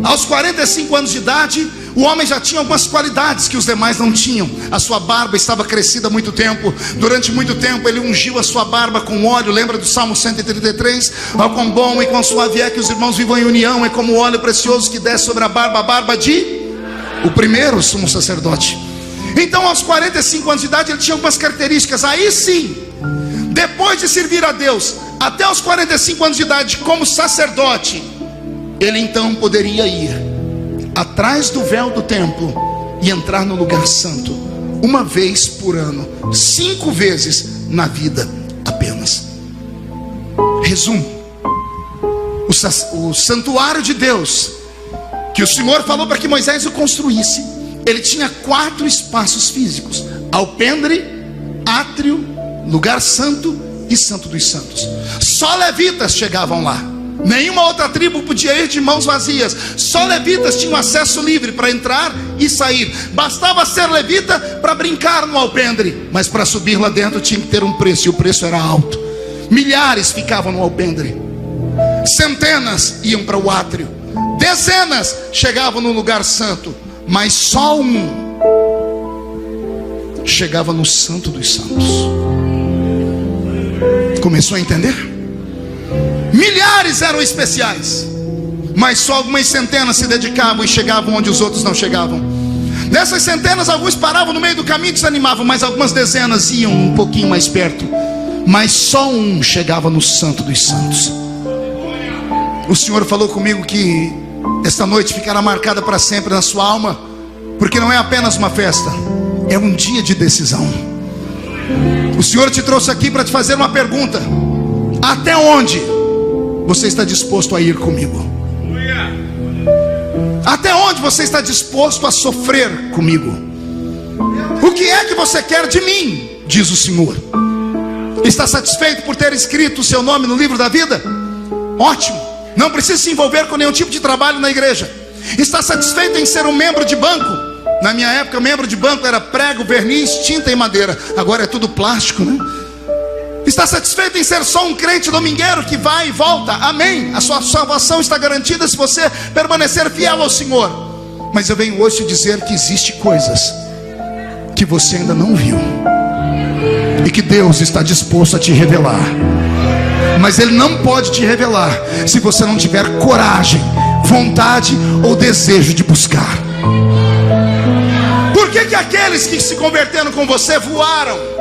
Aos 45 anos de idade, o homem já tinha algumas qualidades que os demais não tinham. A sua barba estava crescida há muito tempo. Durante muito tempo ele ungiu a sua barba com óleo. Lembra do Salmo 133? Ó, quão bom e quão suave é que os irmãos vivam em união. É como o óleo precioso que desce sobre a barba de o primeiro sumo sacerdote. Então aos 45 anos de idade ele tinha algumas características. Aí sim, depois de servir a Deus até os 45 anos de idade como sacerdote, ele então poderia ir atrás do véu do templo e entrar no lugar santo uma vez por ano, 5 vezes na vida apenas. Resumo: o santuário de Deus que o Senhor falou para que Moisés o construísse, ele tinha 4 espaços físicos: alpendre, átrio, lugar santo e santo dos santos. Só levitas chegavam lá. Nenhuma outra tribo podia ir de mãos vazias. Só levitas tinham acesso livre para entrar e sair. Bastava ser levita para brincar no alpendre, mas para subir lá dentro tinha que ter um preço, e o preço era alto. Milhares ficavam no alpendre, centenas iam para o átrio, dezenas chegavam no lugar santo, mas só um chegava no Santo dos Santos. Começou a entender? Milhares eram especiais, mas só algumas centenas se dedicavam e chegavam onde os outros não chegavam. Dessas centenas, alguns paravam no meio do caminho e desanimavam, mas algumas dezenas iam um pouquinho mais perto. Mas só um chegava no Santo dos Santos. O Senhor falou comigo que esta noite ficará marcada para sempre na sua alma, porque não é apenas uma festa, é um dia de decisão. O Senhor te trouxe aqui para te fazer uma pergunta: até onde você está disposto a ir comigo? Até onde você está disposto a sofrer comigo? O que é que você quer de mim? Diz o Senhor. Está satisfeito por ter escrito o seu nome no livro da vida? Ótimo, não precisa se envolver com nenhum tipo de trabalho na igreja. Está satisfeito em ser um membro de banco? Na minha época, membro de banco era prego, verniz, tinta e madeira. Agora é tudo plástico, né? Está satisfeito em ser só um crente domingueiro que vai e volta? Amém. A sua salvação está garantida se você permanecer fiel ao Senhor. Mas eu venho hoje te dizer que existem coisas que você ainda não viu e que Deus está disposto a te revelar. Mas Ele não pode te revelar se você não tiver coragem, vontade ou desejo de buscar. Por que aqueles que se converteram com você voaram?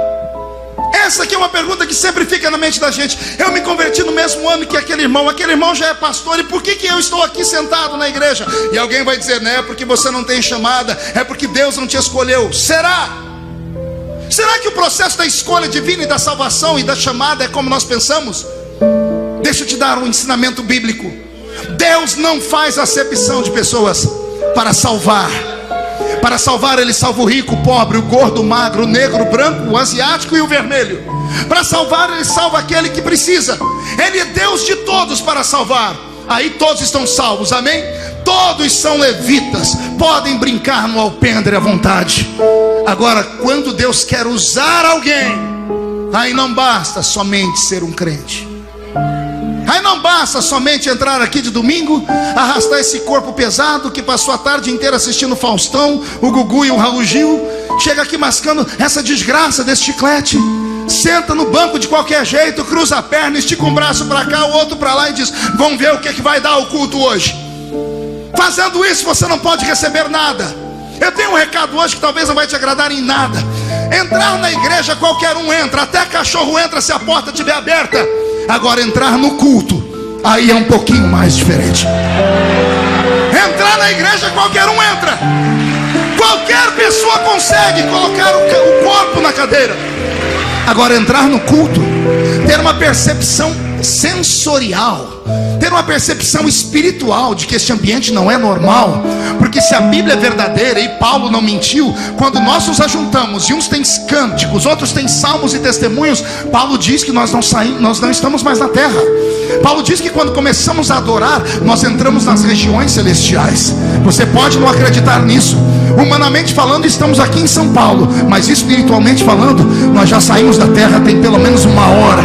Essa aqui é uma pergunta que sempre fica na mente da gente. Eu me converti no mesmo ano que aquele irmão já é pastor, e por que eu estou aqui sentado na igreja? E alguém vai dizer, não é porque você não tem chamada, é porque Deus não te escolheu. Será? Será que o processo da escolha divina e da salvação e da chamada é como nós pensamos? Deixa eu te dar um ensinamento bíblico. Deus não faz acepção de pessoas para salvar. Para salvar, Ele salva o rico, o pobre, o gordo, o magro, o negro, o branco, o asiático e o vermelho. Para salvar, Ele salva aquele que precisa. Ele é Deus de todos para salvar. Aí todos estão salvos, amém? Todos são levitas, podem brincar no alpendre à vontade. Agora, quando Deus quer usar alguém, aí não basta somente ser um crente. Aí não basta somente entrar aqui de domingo, arrastar esse corpo pesado que passou a tarde inteira assistindo Faustão, o Gugu e o Raul Gil. Chega aqui mascando essa desgraça desse chiclete, senta no banco de qualquer jeito, cruza a perna, estica um braço para cá, o outro para lá e diz, vamos ver o que vai dar o culto hoje. Fazendo isso você não pode receber nada. Eu tenho um recado hoje que talvez não vai te agradar em nada. Entrar na igreja qualquer um entra, até cachorro entra se a porta estiver aberta. Agora entrar no culto, aí é um pouquinho mais diferente. Entrar na igreja qualquer um entra. Qualquer pessoa consegue colocar o corpo na cadeira. Agora entrar no culto, ter uma percepção sensorial, ter uma percepção espiritual de que este ambiente não é normal. Porque se a Bíblia é verdadeira e Paulo não mentiu, quando nós nos ajuntamos e uns têm cânticos, outros têm salmos e testemunhos, Paulo diz que nós não estamos mais na terra. Paulo diz que quando começamos a adorar, nós entramos nas regiões celestiais. Você pode não acreditar nisso. Humanamente falando, estamos aqui em São Paulo, mas espiritualmente falando, nós já saímos da terra tem pelo menos uma hora.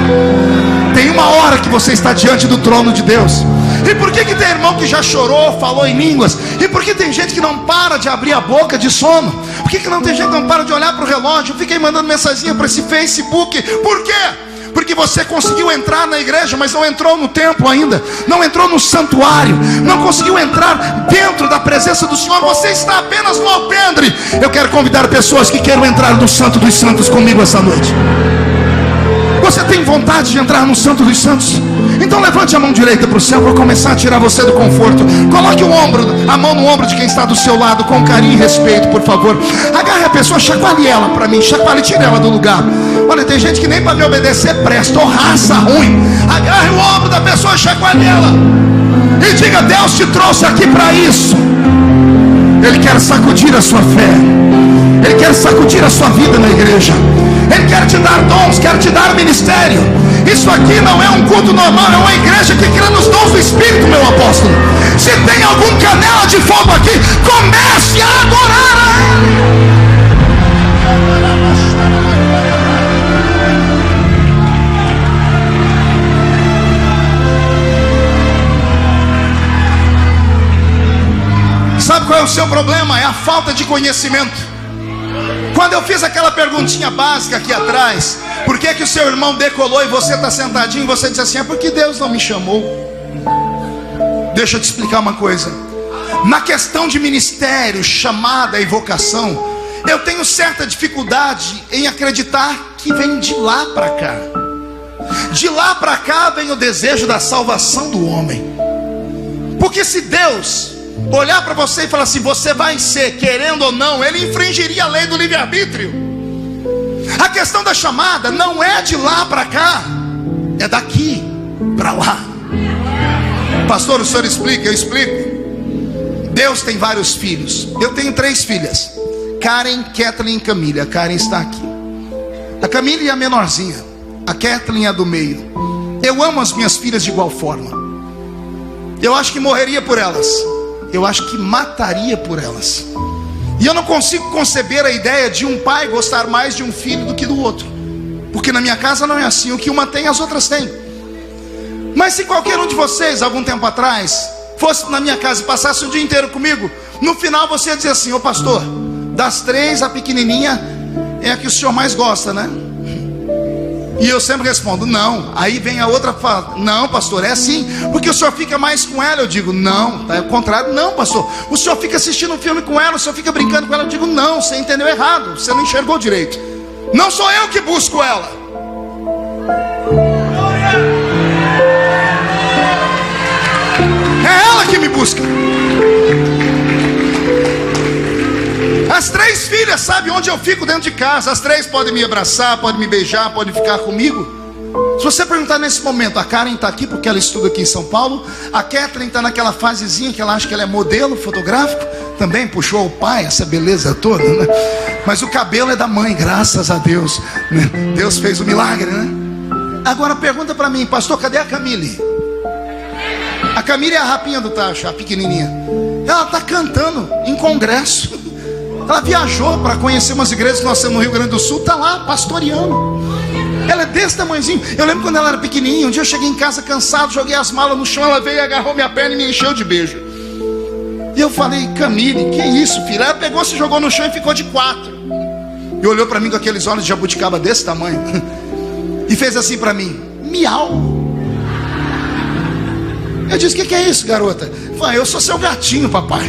Tem uma hora que você está diante do trono de Deus. E por que tem irmão que já chorou, falou em línguas? E por que tem gente que não para de abrir a boca de sono? Por que não tem gente que não para de olhar para o relógio? Fica aí mandando mensaginha para esse Facebook. Por quê? Porque você conseguiu entrar na igreja, mas não entrou no templo ainda, não entrou no santuário, não conseguiu entrar dentro da presença do Senhor. Você está apenas no alpendre. Eu quero convidar pessoas que queiram entrar no Santo dos Santos comigo essa noite. Você tem vontade de entrar no Santo dos Santos? Então levante a mão direita para o céu para começar a tirar você do conforto. Coloque a mão no ombro de quem está do seu lado com carinho e respeito, por favor. Agarre a pessoa, chacoalhe ela para mim, chacoalhe, tire ela do lugar. Olha, tem gente que nem para me obedecer presta, ou raça ruim. Agarre o ombro da pessoa, chacoalhe ela e diga, Deus te trouxe aqui para isso. Ele quer sacudir a sua fé. Ele quer sacudir a sua vida na igreja. Ele quer te dar dons, quer te dar ministério. Isso aqui não é um culto normal, é uma igreja que crê nos dons do Espírito, meu apóstolo. Se tem algum canela de fogo aqui, comece a adorar a Ele. Sabe qual é o seu problema? É a falta de conhecimento. Quando eu fiz aquela perguntinha básica aqui atrás, por que que o seu irmão decolou e você está sentadinho, você disse assim, é porque Deus não me chamou. Deixa eu te explicar uma coisa. Na questão de ministério, chamada e vocação, eu tenho certa dificuldade em acreditar que vem de lá para cá. De lá para cá vem o desejo da salvação do homem. Porque se Deus olhar para você e falar assim, você vai ser, querendo ou não, Ele infringiria a lei do livre-arbítrio. A questão da chamada não é de lá para cá, é daqui para lá. Pastor, o senhor explica? Eu explico. Deus tem vários filhos. Eu tenho 3 filhas, Karen, Kathleen e Camille. A Karen está aqui. A Camille é a menorzinha, a Kathleen é a do meio. Eu amo as minhas filhas de igual forma. Eu acho que morreria por elas. Eu acho que mataria por elas. E eu não consigo conceber a ideia de um pai gostar mais de um filho do que do outro, porque na minha casa não é assim. O que uma tem, as outras têm. Mas se qualquer um de vocês, algum tempo atrás, fosse na minha casa e passasse o dia inteiro comigo, no final você ia dizer assim, ô pastor, das 3, a pequenininha é a que o senhor mais gosta, né? E eu sempre respondo, não. Aí vem a outra e fala, não pastor, é assim, porque o senhor fica mais com ela. Eu digo, não, é o contrário. Não pastor, o senhor fica assistindo um filme com ela, o senhor fica brincando com ela. Eu digo, não, você entendeu errado, você não enxergou direito. Não sou eu que busco ela. É ela que me busca. As 3 filhas sabem onde eu fico dentro de casa. As 3 podem me abraçar, podem me beijar, podem ficar comigo. Se você perguntar nesse momento, a Karen está aqui porque ela estuda aqui em São Paulo. A Kathleen está naquela fasezinha que ela acha que ela é modelo fotográfico. Também puxou o pai, essa beleza toda, né? Mas o cabelo é da mãe, graças a Deus, né? Deus fez o milagre, né? Agora pergunta para mim, pastor, cadê a Camille? A Camille é a rapinha do tacho, a pequenininha. Ela está cantando em congresso. Ela viajou para conhecer umas igrejas que nós temos no Rio Grande do Sul. Está lá pastoreando. Ela é desse tamanhozinho. Eu lembro quando ela era pequenininha. Um dia eu cheguei em casa cansado, joguei as malas no chão. Ela veio, agarrou minha perna e me encheu de beijo. E eu falei, Camille, que isso, filha? Ela pegou, se jogou no chão e ficou de 4. E olhou para mim com aqueles olhos de jabuticaba desse tamanho. E fez assim para mim, miau. Eu disse, o que é isso, garota? Falei, eu sou seu gatinho, papai.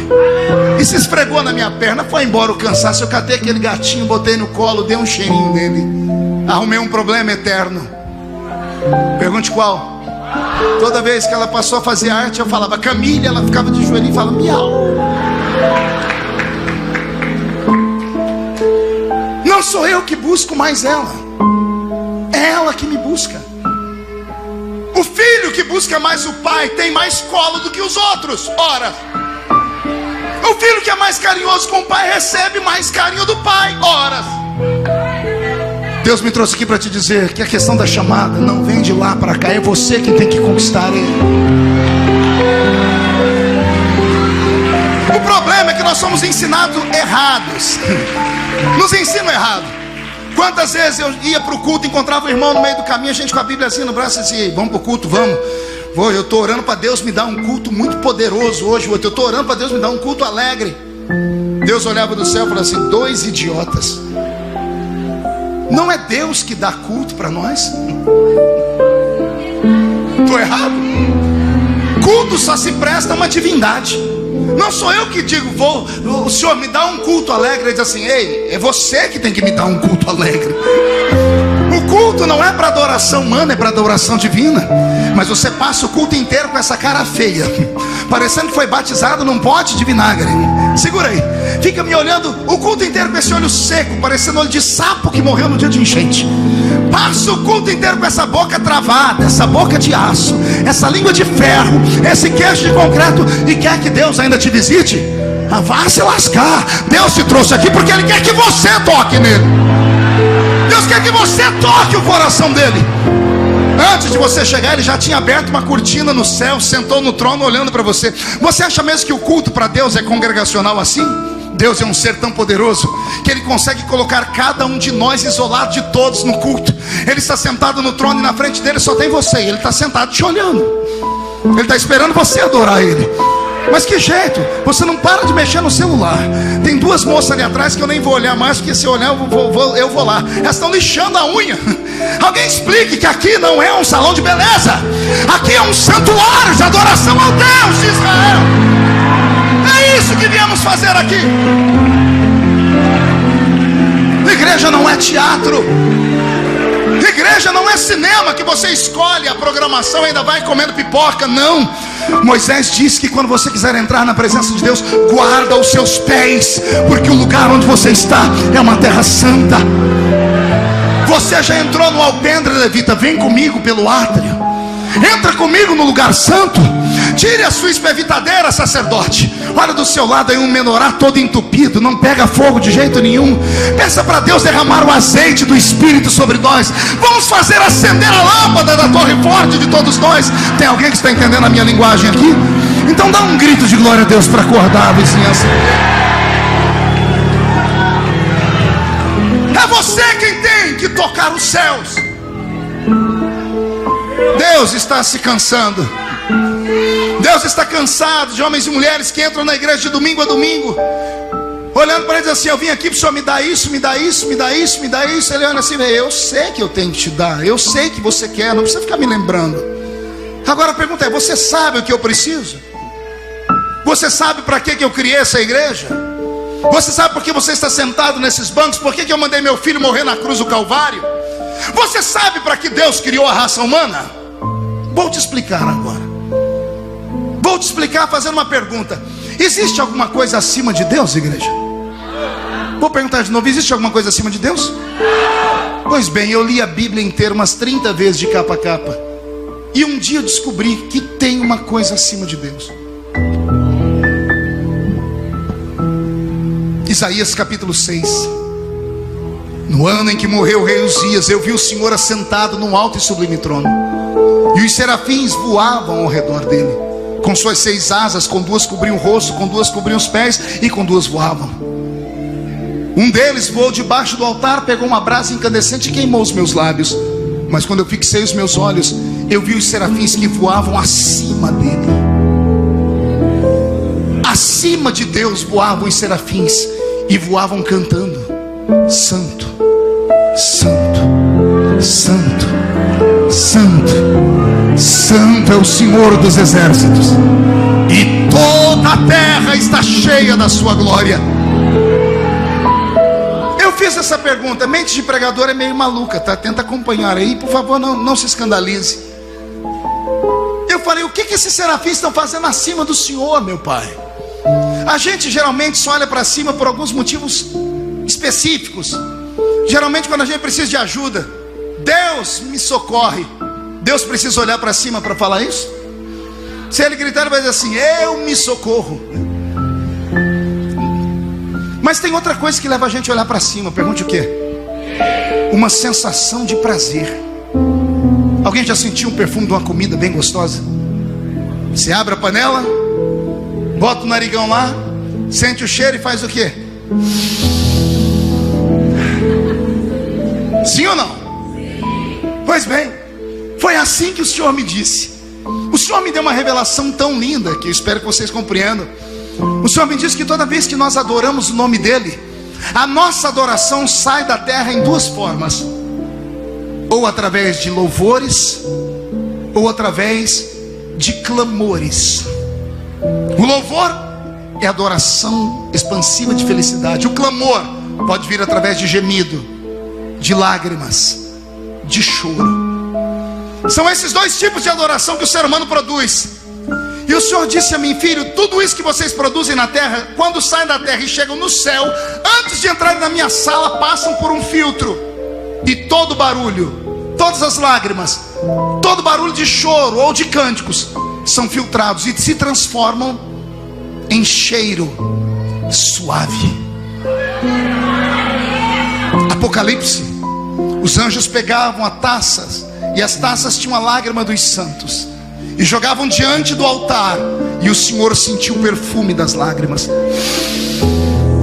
E se esfregou na minha perna, foi embora o cansaço. Eu catei aquele gatinho, botei no colo, dei um cheirinho nele. Arrumei um problema eterno. Pergunte qual? Toda vez que ela passou a fazer arte, eu falava, Camille, ela ficava de joelhinho e falava, miau. Não sou eu que busco mais ela. É ela que me busca. O filho que busca mais o pai tem mais colo do que os outros. Ora, o filho que é mais carinhoso com o pai recebe mais carinho do pai. Ora, Deus me trouxe aqui para te dizer que a questão da chamada não vem de lá para cá. É você quem tem que conquistar ele. O problema é que nós somos ensinados errados. Nos ensinam errado. Quantas vezes eu ia para o culto, encontrava o irmão no meio do caminho, a gente com a Bíblia assim no braço e dizia, vamos para o culto, vamos. Eu estou orando para Deus me dar um culto muito poderoso hoje. Eu estou orando para Deus me dar um culto alegre. Deus olhava do céu e falava assim, 2 idiotas. Não é Deus que dá culto para nós? Estou errado? Culto só se presta a uma divindade. Não sou eu que digo, o senhor me dá um culto alegre. Ele diz assim, ei, é você que tem que me dar um culto alegre. O culto não é para adoração humana, é para adoração divina. Mas você passa o culto inteiro com essa cara feia, parecendo que foi batizado num pote de vinagre. Segura aí, fica me olhando o culto inteiro com esse olho seco, parecendo olho de sapo que morreu no dia de enchente. Passa o culto inteiro com essa boca travada, essa boca de aço, essa língua de ferro, esse queixo de concreto, e quer que Deus ainda te visite? Vá se lascar. Deus te trouxe aqui porque Ele quer que você toque nele. Deus quer que você toque o coração dele. Antes de você chegar, Ele já tinha aberto uma cortina no céu, sentou no trono olhando para você. Você acha mesmo que o culto para Deus é congregacional assim? Deus é um ser tão poderoso que Ele consegue colocar cada um de nós isolado de todos no culto. Ele está sentado no trono e na frente dele só tem você. E Ele está sentado te olhando. Ele está esperando você adorar Ele. Mas que jeito? Você não para de mexer no celular. Tem duas moças ali atrás que eu nem vou olhar mais, porque se eu olhar eu vou lá. Elas estão lixando a unha. Alguém explique que aqui não é um salão de beleza. Aqui é um santuário de adoração ao Deus de Israel. É isso que viemos fazer aqui. Igreja não é teatro. Igreja não é cinema que você escolhe a programação e ainda vai comendo pipoca. Não. Moisés disse que quando você quiser entrar na presença de Deus, guarda os seus pés, porque o lugar onde você está é uma terra santa. Você já entrou no alpendre, levita? Vem comigo pelo átrio. Entra comigo no lugar santo. Tire a sua espevitadeira, sacerdote. Olha do seu lado aí um menorá todo entupido, não pega fogo de jeito nenhum. Peça para Deus derramar o azeite do Espírito sobre nós. Vamos fazer acender a lâmpada da torre forte de todos nós. Tem alguém que está entendendo a minha linguagem aqui? Então dá um grito de glória a Deus para acordar a vizinhança. É você quem tem que tocar os céus. Deus está se cansando. Deus está cansado de homens e mulheres que entram na igreja de domingo a domingo, olhando para eles assim: eu vim aqui para o Senhor me dar isso, me dá isso, me dá isso, me dá isso. Ele olha assim: eu sei que eu tenho que te dar, eu sei que você quer, não precisa ficar me lembrando. Agora a pergunta é: você sabe o que eu preciso? Você sabe para que eu criei essa igreja? Você sabe por que você está sentado nesses bancos? Por que eu mandei meu filho morrer na cruz do Calvário? Você sabe para que Deus criou a raça humana? Vou te explicar agora. Vou te explicar fazendo uma pergunta: existe alguma coisa acima de Deus, igreja? Vou perguntar de novo: existe alguma coisa acima de Deus? Pois bem, eu li a Bíblia inteira umas 30 vezes de capa a capa, e um dia eu descobri que tem uma coisa acima de Deus. Isaías capítulo 6. No ano em que morreu o rei Uzias, eu vi o Senhor assentado num alto e sublime trono, e os serafins voavam ao redor dele. Com suas 6 asas, com 2 cobriam o rosto, com 2 cobriam os pés, e com 2 voavam. Um deles voou debaixo do altar, pegou uma brasa incandescente e queimou os meus lábios. Mas quando eu fixei os meus olhos, eu vi os serafins que voavam acima dele. Acima de Deus voavam os serafins, e voavam cantando: Santo, Santo, Santo, Santo, Santo é o Senhor dos exércitos, e toda a terra está cheia da sua glória. Eu fiz essa pergunta. Mente de pregador é meio maluca, tá? Tenta acompanhar aí, por favor, não se escandalize. Eu falei: o que esses serafins estão fazendo acima do Senhor, meu Pai? A gente geralmente só olha para cima por alguns motivos específicos. Geralmente quando a gente precisa de ajuda: Deus me socorre. Deus precisa olhar para cima para falar isso? Se ele gritar, ele vai dizer assim: eu me socorro. Mas tem outra coisa que leva a gente a olhar para cima. Pergunte o quê? Uma sensação de prazer. Alguém já sentiu um perfume de uma comida bem gostosa? Você abre a panela, bota o narigão lá, sente o cheiro e faz o quê? Sim ou não? Pois bem, foi assim que o Senhor me disse. O Senhor me deu uma revelação tão linda, que eu espero que vocês compreendam. O Senhor me disse que toda vez que nós adoramos o nome dEle, a nossa adoração sai da terra em 2 formas: ou através de louvores, ou através de clamores. O louvor é adoração expansiva de felicidade. O clamor pode vir através de gemido, de lágrimas, de choro. São esses 2 tipos de adoração que o ser humano produz. E o Senhor disse a mim: filho, tudo isso que vocês produzem na terra, quando saem da terra e chegam no céu, antes de entrarem na minha sala, passam por um filtro. E todo barulho, todas as lágrimas, todo barulho de choro ou de cânticos são filtrados e se transformam em cheiro suave. Apocalipse, os anjos pegavam as taças, e as taças tinham a lágrima dos santos, e jogavam diante do altar, e o Senhor sentiu o perfume das lágrimas.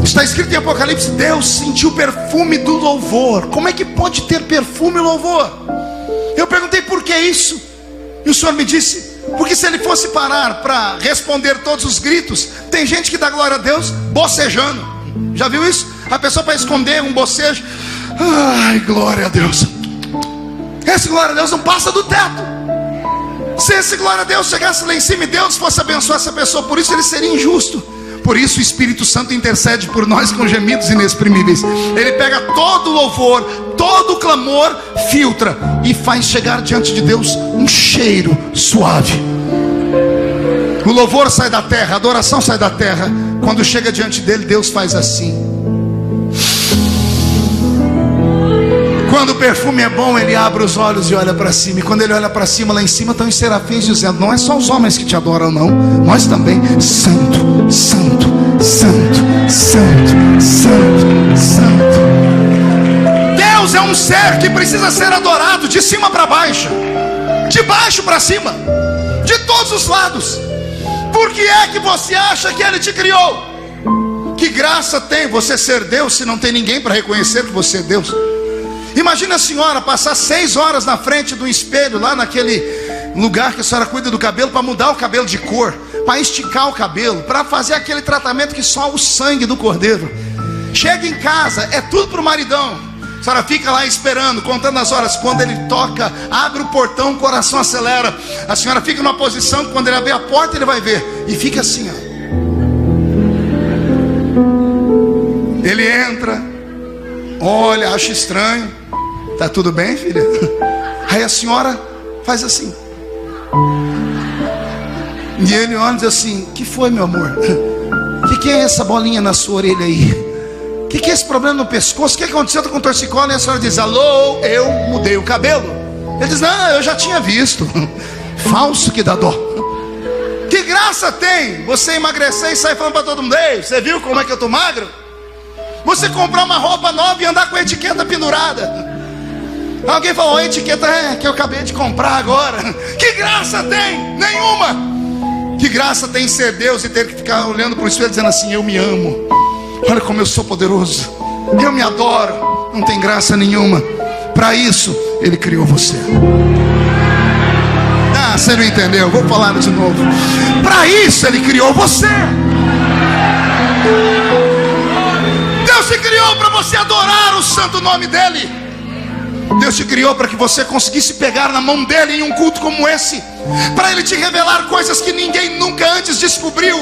Está escrito em Apocalipse: Deus sentiu o perfume do louvor. Como é que pode ter perfume e louvor? Eu perguntei por que isso, e o Senhor me disse: porque se ele fosse parar para responder todos os gritos, tem gente que dá glória a Deus bocejando. Já viu isso? A pessoa, para esconder um bocejo, ai, glória a Deus. Esse glória a Deus não passa do teto. Se esse glória a Deus chegasse lá em cima e Deus fosse abençoar essa pessoa, por isso ele seria injusto. Por isso o Espírito Santo intercede por nós com gemidos inexprimíveis. Ele pega todo o louvor, todo o clamor, filtra e faz chegar diante de Deus um cheiro suave. O louvor sai da terra, a adoração sai da terra. Quando chega diante dele, Deus faz assim. Quando o perfume é bom, ele abre os olhos e olha para cima. E quando ele olha para cima, lá em cima estão os serafins dizendo: não é só os homens que te adoram, não, nós também. Santo, santo, santo, santo, santo, santo. Deus é um ser que precisa ser adorado de cima para baixo, de baixo para cima, de todos os lados. Por que é que você acha que ele te criou? Que graça tem você ser Deus se não tem ninguém para reconhecer que você é Deus? Imagina a senhora passar 6 horas na frente do espelho, lá naquele lugar que a senhora cuida do cabelo, para mudar o cabelo de cor, para esticar o cabelo, para fazer aquele tratamento que só o sangue do cordeiro. Chega em casa, é tudo para o maridão. A senhora fica lá esperando, contando as horas. Quando ele toca, abre o portão, o coração acelera. A senhora fica numa posição que quando ele abrir a porta, ele vai ver. E fica assim, ó. Ele entra, olha, acha estranho. Tá tudo bem, filha? Aí a senhora faz assim. E ele olha e diz assim: que foi, meu amor? Que é essa bolinha na sua orelha aí? Que é esse problema no pescoço? O que aconteceu com o torcicolo? E a senhora diz: alô, eu mudei o cabelo. Ele diz: não, eu já tinha visto. Falso que dá dó. Que graça tem você emagrecer e sair falando para todo mundo: ei, você viu como é que eu tô magro? Você comprar uma roupa nova e andar com a etiqueta pendurada. Alguém falou: a etiqueta é que eu acabei de comprar agora. Que graça tem? Nenhuma. Que graça tem ser Deus e ter que ficar olhando para o espelho dizendo assim: eu me amo, olha como eu sou poderoso, eu me adoro. Não tem graça nenhuma. Para isso ele criou você. Ah, você não entendeu? Vou falar de novo. Para isso ele criou você. Deus te criou para você adorar o santo nome dele. Deus te criou para que você conseguisse pegar na mão dele em um culto como esse, para ele te revelar coisas que ninguém nunca antes descobriu.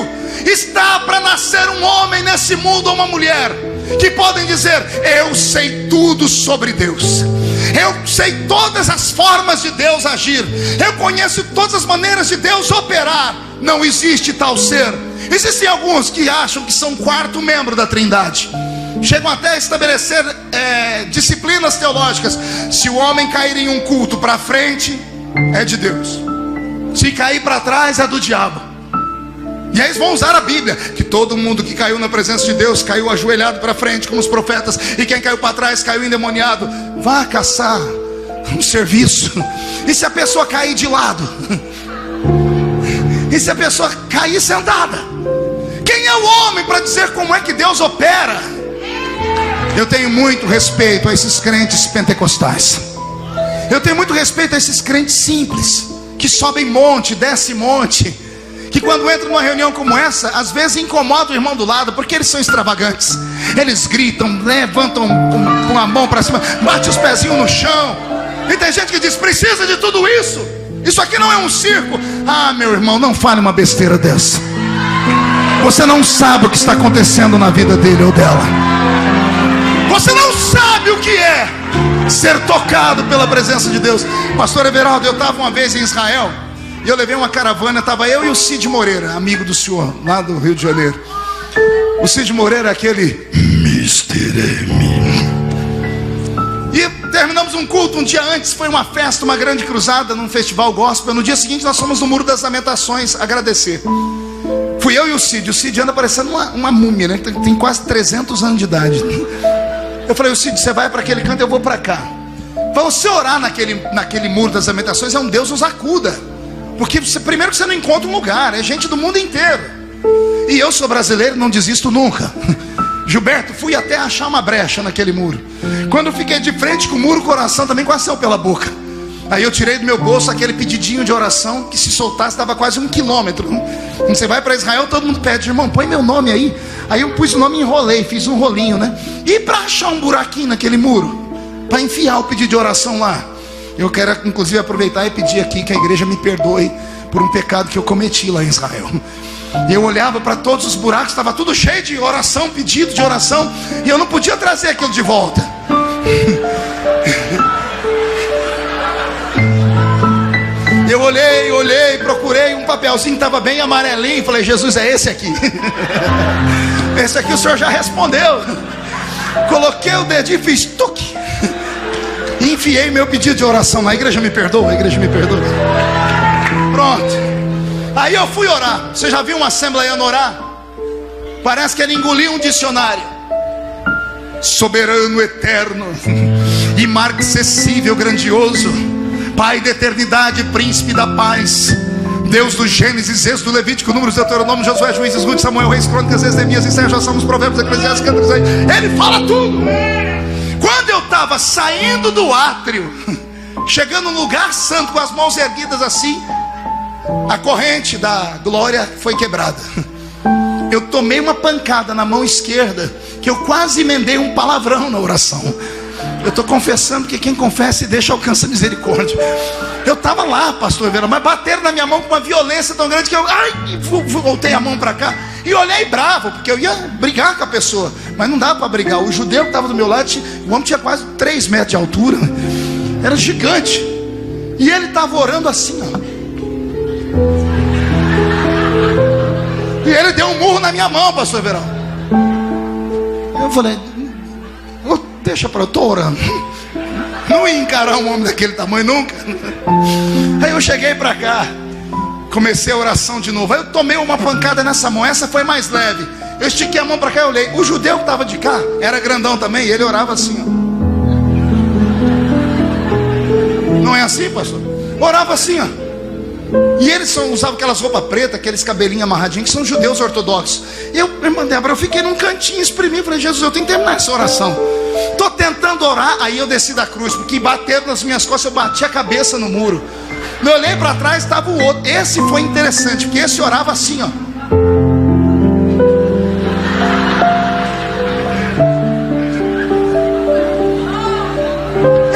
Está para nascer um homem nesse mundo ou uma mulher que podem dizer: eu sei tudo sobre Deus, eu sei todas as formas de Deus agir, eu conheço todas as maneiras de Deus operar. Não existe tal ser. Existem alguns que acham que são 4º membro da Trindade. Chegam até a estabelecer disciplinas teológicas. Se o homem cair em um culto para frente, é de Deus. Se cair para trás, é do diabo. E aí eles vão usar a Bíblia, que todo mundo que caiu na presença de Deus caiu ajoelhado para frente, como os profetas. E quem caiu para trás, caiu endemoniado. Vá caçar um serviço. E se a pessoa cair de lado? E se a pessoa cair sentada? Quem é o homem para dizer como é que Deus opera? Eu tenho muito respeito a esses crentes pentecostais. Eu tenho muito respeito a esses crentes simples, que sobem monte, descem monte, que quando entram numa reunião como essa, às vezes incomodam o irmão do lado, porque eles são extravagantes. Eles gritam, levantam com a mão para cima, bate os pezinhos no chão. E tem gente que diz: precisa de tudo isso? Isso aqui não é um circo. Ah, meu irmão, não fale uma besteira dessa. Você não sabe o que está acontecendo na vida dele ou dela. Você não sabe o que é ser tocado pela presença de Deus. Pastor Everaldo, eu estava uma vez em Israel e eu levei uma caravana. Estava eu e o Cid Moreira, amigo do senhor, lá do Rio de Janeiro. O Cid Moreira é aquele Mr. M. E terminamos um culto. Um dia antes foi uma festa, uma grande cruzada num festival gospel. No dia seguinte nós fomos no Muro das Lamentações agradecer. Fui eu e o Cid anda parecendo uma múmia, né? Tem quase 300 anos de idade. Eu falei, o Cid, você vai para aquele canto, eu vou para cá. Para você orar naquele muro das lamentações, é um Deus nos acuda. Porque primeiro que você não encontra um lugar, é gente do mundo inteiro. E eu sou brasileiro, não desisto nunca. Gilberto, fui até achar uma brecha naquele muro. Quando eu fiquei de frente com o muro, o coração também quase saiu pela boca. Aí eu tirei do meu bolso aquele pedidinho de oração, que se soltasse dava quase 1 quilômetro. Quando você vai para Israel, todo mundo pede, irmão, põe meu nome aí. Aí eu pus o nome e enrolei, fiz um rolinho, né? E para achar um buraquinho naquele muro, para enfiar o pedido de oração lá, eu quero inclusive aproveitar e pedir aqui que a igreja me perdoe por um pecado que eu cometi lá em Israel. Eu olhava para todos os buracos, estava tudo cheio de oração, pedido de oração, e eu não podia trazer aquilo de volta. Eu olhei, procurei um papelzinho, estava bem amarelinho, falei, Jesus, é esse aqui. Esse aqui o Senhor já respondeu. Coloquei o dedinho e fiz tuque, e enfiei meu pedido de oração lá. A igreja me perdoa, a igreja me perdoa. Pronto. Aí eu fui orar. Você já viu um assembleiano orar? Parece que ele engoliu um dicionário. Soberano, eterno, imarcessível, grandioso, Pai da eternidade, príncipe da paz, Deus do Gênesis, Êxodo, Levítico, Números, Deuteronômio, Josué, Juízes, Ruth, Samuel, Reis, Crônicas, Esdemias, Isaías, já somos Provérbios, Eclesiastes, Cantos. Ele fala tudo. Quando eu estava saindo do átrio, chegando no lugar santo com as mãos erguidas assim, a corrente da glória foi quebrada. Eu tomei uma pancada na mão esquerda, que eu quase emendei um palavrão na oração. Eu estou confessando que quem confessa e deixa alcança misericórdia. Eu estava lá, pastor Vera, mas bateram na minha mão com uma violência tão grande que eu voltei a mão para cá e olhei bravo, porque eu ia brigar com a pessoa, mas não dava para brigar. O judeu que estava do meu lado, o homem tinha quase 3 metros de altura, era gigante, e ele estava orando assim, ó. E ele deu um murro na minha mão, pastor Verão. Eu falei, deixa para eu estou orando. Não ia encarar um homem daquele tamanho nunca. Aí eu cheguei para cá, comecei a oração de novo. Aí eu tomei uma pancada nessa mão, essa foi mais leve. Eu estiquei a mão para cá e olhei. O judeu que estava de cá era grandão também, e ele orava assim, ó. Não é assim, pastor? Orava assim, ó. E eles usavam aquelas roupas pretas, aqueles cabelinhos amarradinhos, que são judeus ortodoxos. E eu fiquei num cantinho, exprimi, falei, Jesus, eu tenho que terminar essa oração. Estou tentando orar, aí eu desci da cruz, porque bateram nas minhas costas, eu bati a cabeça no muro. Eu olhei para trás, estava o outro. Esse foi interessante, porque esse orava assim, ó.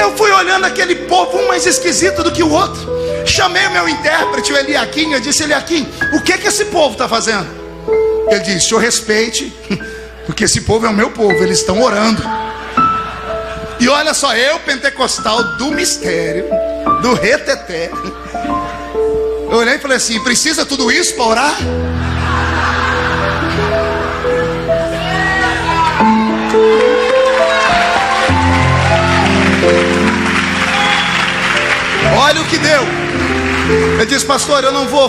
Eu fui olhando aquele povo, um mais esquisito do que o outro. Chamei o meu intérprete, o Eliakim. Eu disse, Eliakim, o que esse povo está fazendo? Ele disse, senhor respeite, porque esse povo é o meu povo, eles estão orando. E olha só, eu pentecostal do mistério, do reteté, eu olhei e falei assim, precisa tudo isso para orar? Olha o que deu. Ele disse, pastor, eu não vou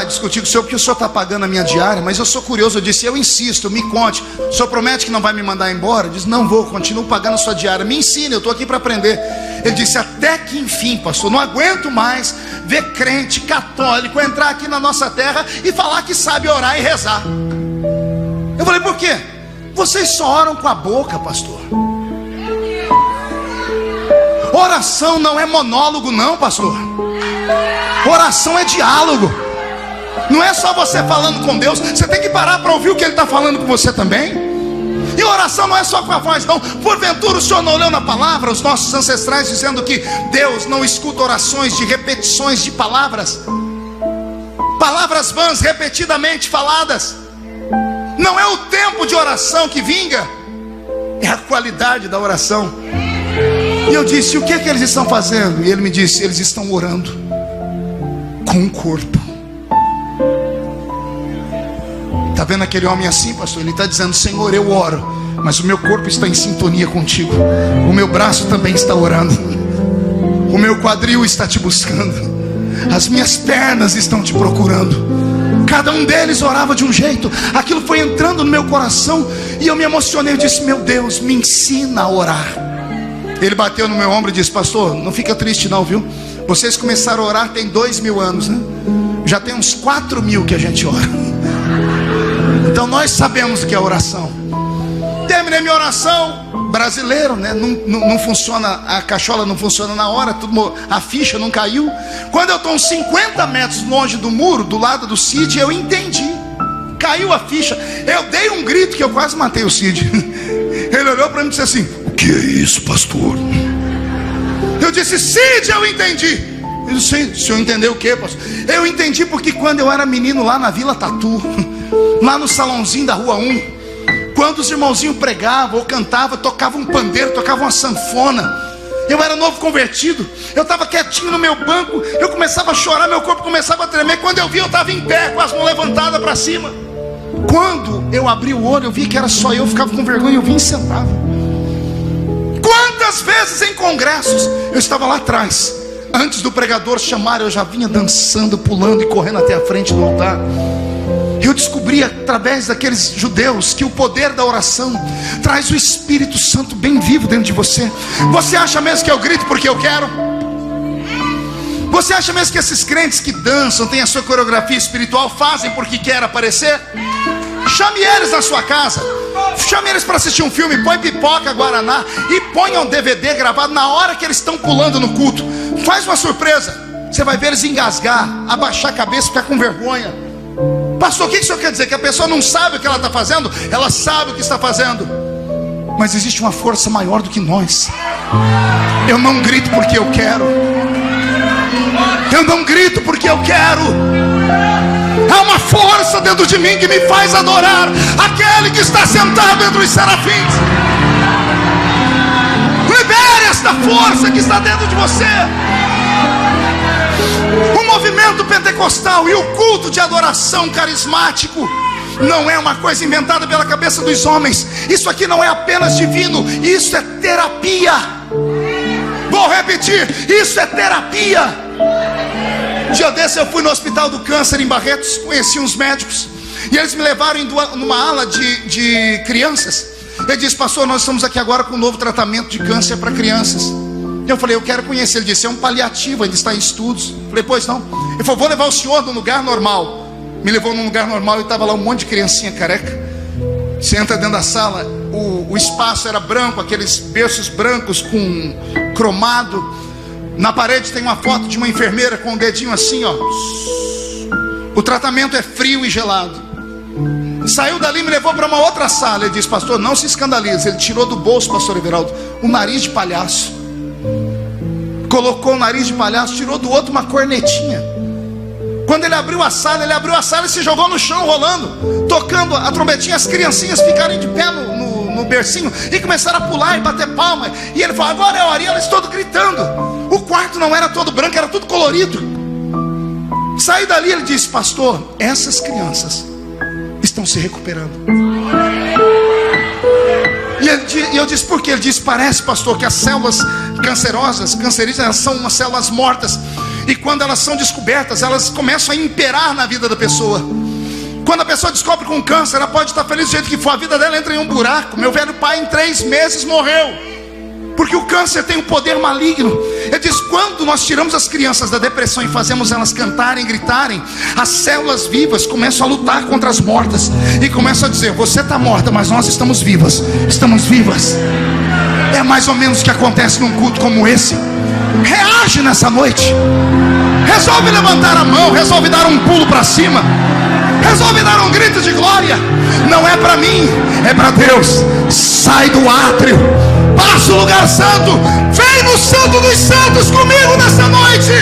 discutir com o senhor, porque o senhor está pagando a minha diária, mas eu sou curioso. Eu disse, eu insisto, me conte. O senhor promete que não vai me mandar embora? Ele disse, não vou, continuo pagando a sua diária. Me ensine, eu estou aqui para aprender. Ele disse, até que enfim, pastor, não aguento mais ver crente católico entrar aqui na nossa terra e falar que sabe orar e rezar. Eu falei, por quê? Vocês só oram com a boca, pastor. Oração não é monólogo não, pastor. Oração é diálogo. Não é só você falando com Deus. Você tem que parar para ouvir o que Ele está falando com você também. E oração não é só com a voz não. Porventura o senhor não leu na palavra os nossos ancestrais dizendo que Deus não escuta orações de repetições de palavras, palavras vãs repetidamente faladas. Não é o tempo de oração que vinga, é a qualidade da oração. E eu disse, o que é que eles estão fazendo? E ele me disse, eles estão orando com o corpo. Está vendo aquele homem assim, pastor? Ele está dizendo, Senhor, eu oro, mas o meu corpo está em sintonia contigo. O meu braço também está orando. O meu quadril está te buscando. As minhas pernas estão te procurando. Cada um deles orava de um jeito. Aquilo foi entrando no meu coração e eu me emocionei. Eu disse: meu Deus, me ensina a orar. Ele bateu no meu ombro e disse: pastor, não fica triste não, viu? Vocês começaram a orar tem 2000 anos, né? Já tem uns 4000 que a gente ora. Então nós sabemos o que é oração. Terminei minha oração. Brasileiro, né? Não funciona, a cachola não funciona na hora, a ficha não caiu. Quando eu estou uns 50 metros longe do muro, do lado do Cid, eu entendi. Caiu a ficha. Eu dei um grito que eu quase matei o Cid. Ele olhou para mim e disse assim: o que é isso, pastor? Eu disse: Cid, eu entendi. Ele disse: o senhor entendeu o que, pastor? Eu entendi porque quando eu era menino lá na Vila Tatu, lá no salãozinho da Rua 1, quando os irmãozinhos pregavam ou cantavam, tocavam um pandeiro, tocavam uma sanfona, eu era novo convertido, eu estava quietinho no meu banco, eu começava a chorar, meu corpo começava a tremer. Quando eu vi, eu estava em pé, com as mãos levantadas para cima. Quando eu abri o olho, eu vi que era só eu, ficava com vergonha, eu vim e sentava. Quantas vezes em congressos eu estava lá atrás, antes do pregador chamar, eu já vinha dançando, pulando e correndo até a frente do altar. Eu descobri através daqueles judeus que o poder da oração traz o Espírito Santo bem vivo dentro de você. Você acha mesmo que eu grito porque eu quero? Você acha mesmo que esses crentes que dançam, têm a sua coreografia espiritual, fazem porque quer aparecer? Chame eles na sua casa, chame eles para assistir um filme, põe pipoca, guaraná e ponha um DVD gravado na hora que eles estão pulando no culto. Faz uma surpresa, você vai ver eles engasgar, abaixar a cabeça, ficar com vergonha. Pastor, o que o senhor quer dizer? Que a pessoa não sabe o que ela está fazendo? Ela sabe o que está fazendo, mas existe uma força maior do que nós. Eu não grito porque eu quero. Eu não grito porque eu quero. Há uma força dentro de mim que me faz adorar aquele que está sentado entre os serafins. Libere esta força que está dentro de você. O movimento pentecostal e o culto de adoração carismático não é uma coisa inventada pela cabeça dos homens. Isso aqui não é apenas divino, isso é terapia. Vou repetir, isso é terapia. Dia desse eu fui no Hospital do Câncer em Barretos, conheci uns médicos e eles me levaram numa ala de crianças. Ele disse: pastor, nós estamos aqui agora com um novo tratamento de câncer para crianças. Eu falei: eu quero conhecer. Ele disse: é um paliativo, ainda está em estudos. Eu falei: pois não. Ele falou: vou levar o senhor num lugar normal. Me levou num lugar normal e estava lá um monte de criancinha careca. Você entra dentro da sala, o espaço era branco, aqueles berços brancos com cromado. Na parede tem uma foto de uma enfermeira com o dedinho assim, ó. O tratamento é frio e gelado. Saiu dali e me levou para uma outra sala. Ele disse: pastor, não se escandalize. Ele tirou do bolso, pastor Everaldo, um nariz de palhaço. Colocou o nariz de palhaço, tirou do outro uma cornetinha. Quando ele abriu a sala e se jogou no chão rolando, tocando a trombetinha. As criancinhas ficaram de pé no bercinho e começaram a pular e bater palma. E ele falou: agora é a hora. E elas todas gritando. O quarto não era todo branco, era tudo colorido. Saí dali, ele disse: pastor, essas crianças estão se recuperando. E eu disse: por quê? Ele disse: parece, pastor, que as células cancerígenas, elas são umas células mortas. E quando elas são descobertas, elas começam a imperar na vida da pessoa. Quando a pessoa descobre com câncer, ela pode estar feliz do jeito que for, a vida dela entra em um buraco. Meu velho pai em 3 meses morreu, porque o câncer tem um poder maligno. Ele diz: quando nós tiramos as crianças da depressão e fazemos elas cantarem, gritarem, as células vivas começam a lutar contra as mortas e começam a dizer: você está morta, mas nós estamos vivas. Estamos vivas. É mais ou menos o que acontece num culto como esse. Reage nessa noite. Resolve levantar a mão, resolve dar um pulo para cima, resolve dar um grito de glória. Não é para mim, é para Deus. Sai do átrio, passa o lugar santo. Vem no Santo dos Santos comigo nessa noite.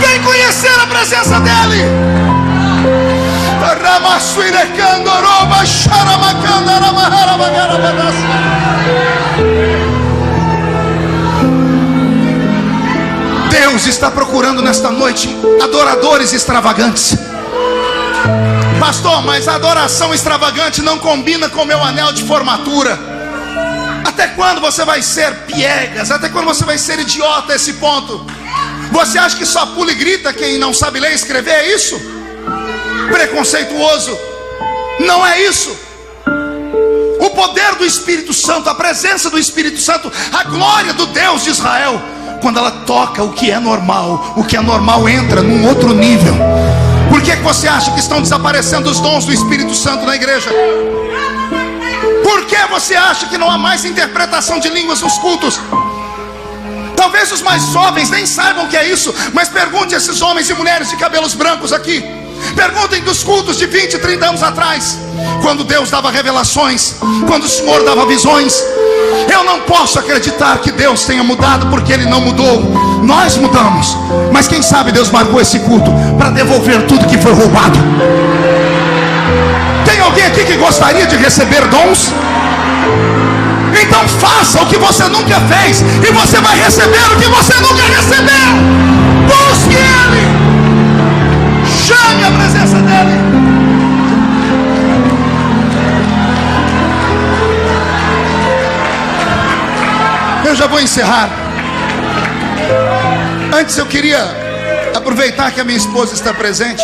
Vem conhecer a presença dEle. Deus está procurando nesta noite adoradores extravagantes. Pastor, mas a adoração extravagante não combina com o meu anel de formatura. Até quando você vai ser piegas? Até quando você vai ser idiota a esse ponto? Você acha que só pula e grita quem não sabe ler e escrever? É isso? preconceituoso. Não é isso. O poder do Espírito Santo, a presença do Espírito Santo, a glória do Deus de Israel, quando ela toca o que é normal entra num outro nível. Por que você acha que estão desaparecendo os dons do Espírito Santo na igreja? Por que você acha que não há mais interpretação de línguas nos cultos? Talvez os mais jovens nem saibam o que é isso, mas pergunte a esses homens e mulheres de cabelos brancos aqui. Perguntem dos cultos de 20, 30 anos atrás, quando Deus dava revelações, quando o Senhor dava visões. Eu não posso acreditar que Deus tenha mudado, porque Ele não mudou. Nós mudamos, mas quem sabe Deus marcou esse culto para devolver tudo que foi roubado. Tem alguém aqui que gostaria de receber dons? Então faça o que você nunca fez, e você vai receber o que você nunca recebeu. Busque Ele, chame a presença dEle. Eu já vou encerrar. Antes eu queria aproveitar que a minha esposa está presente.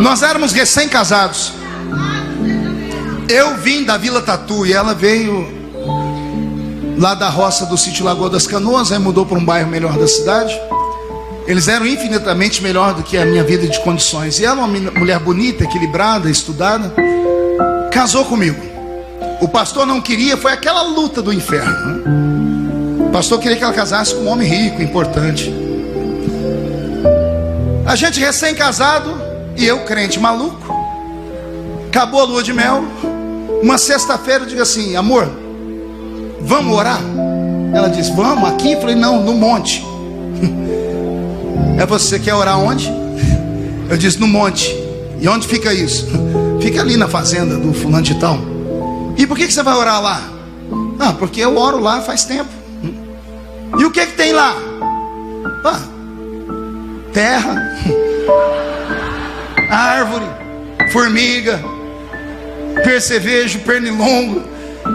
Nós éramos recém-casados. Eu vim da Vila Tatu e ela veio lá da roça do sítio Lagoa das Canoas, aí mudou para um bairro melhor da cidade. Eles eram infinitamente melhor do que a minha vida de condições. E ela, uma mulher bonita, equilibrada, estudada, casou comigo. O pastor não queria, foi aquela luta do inferno, né? O pastor queria que ela casasse com um homem rico, importante. A gente recém-casado e eu, crente maluco. Acabou a lua de mel. Uma sexta-feira eu digo assim: amor, vamos orar? Ela disse: vamos, aqui? Eu falei: não, no monte. Você quer orar onde? Eu disse: no monte. E onde fica isso? Fica ali na fazenda do fulano de tal. E por que você vai orar lá? Ah, porque eu oro lá faz tempo. E o que tem lá? Ah, terra, árvore, formiga, percevejo, pernilongo.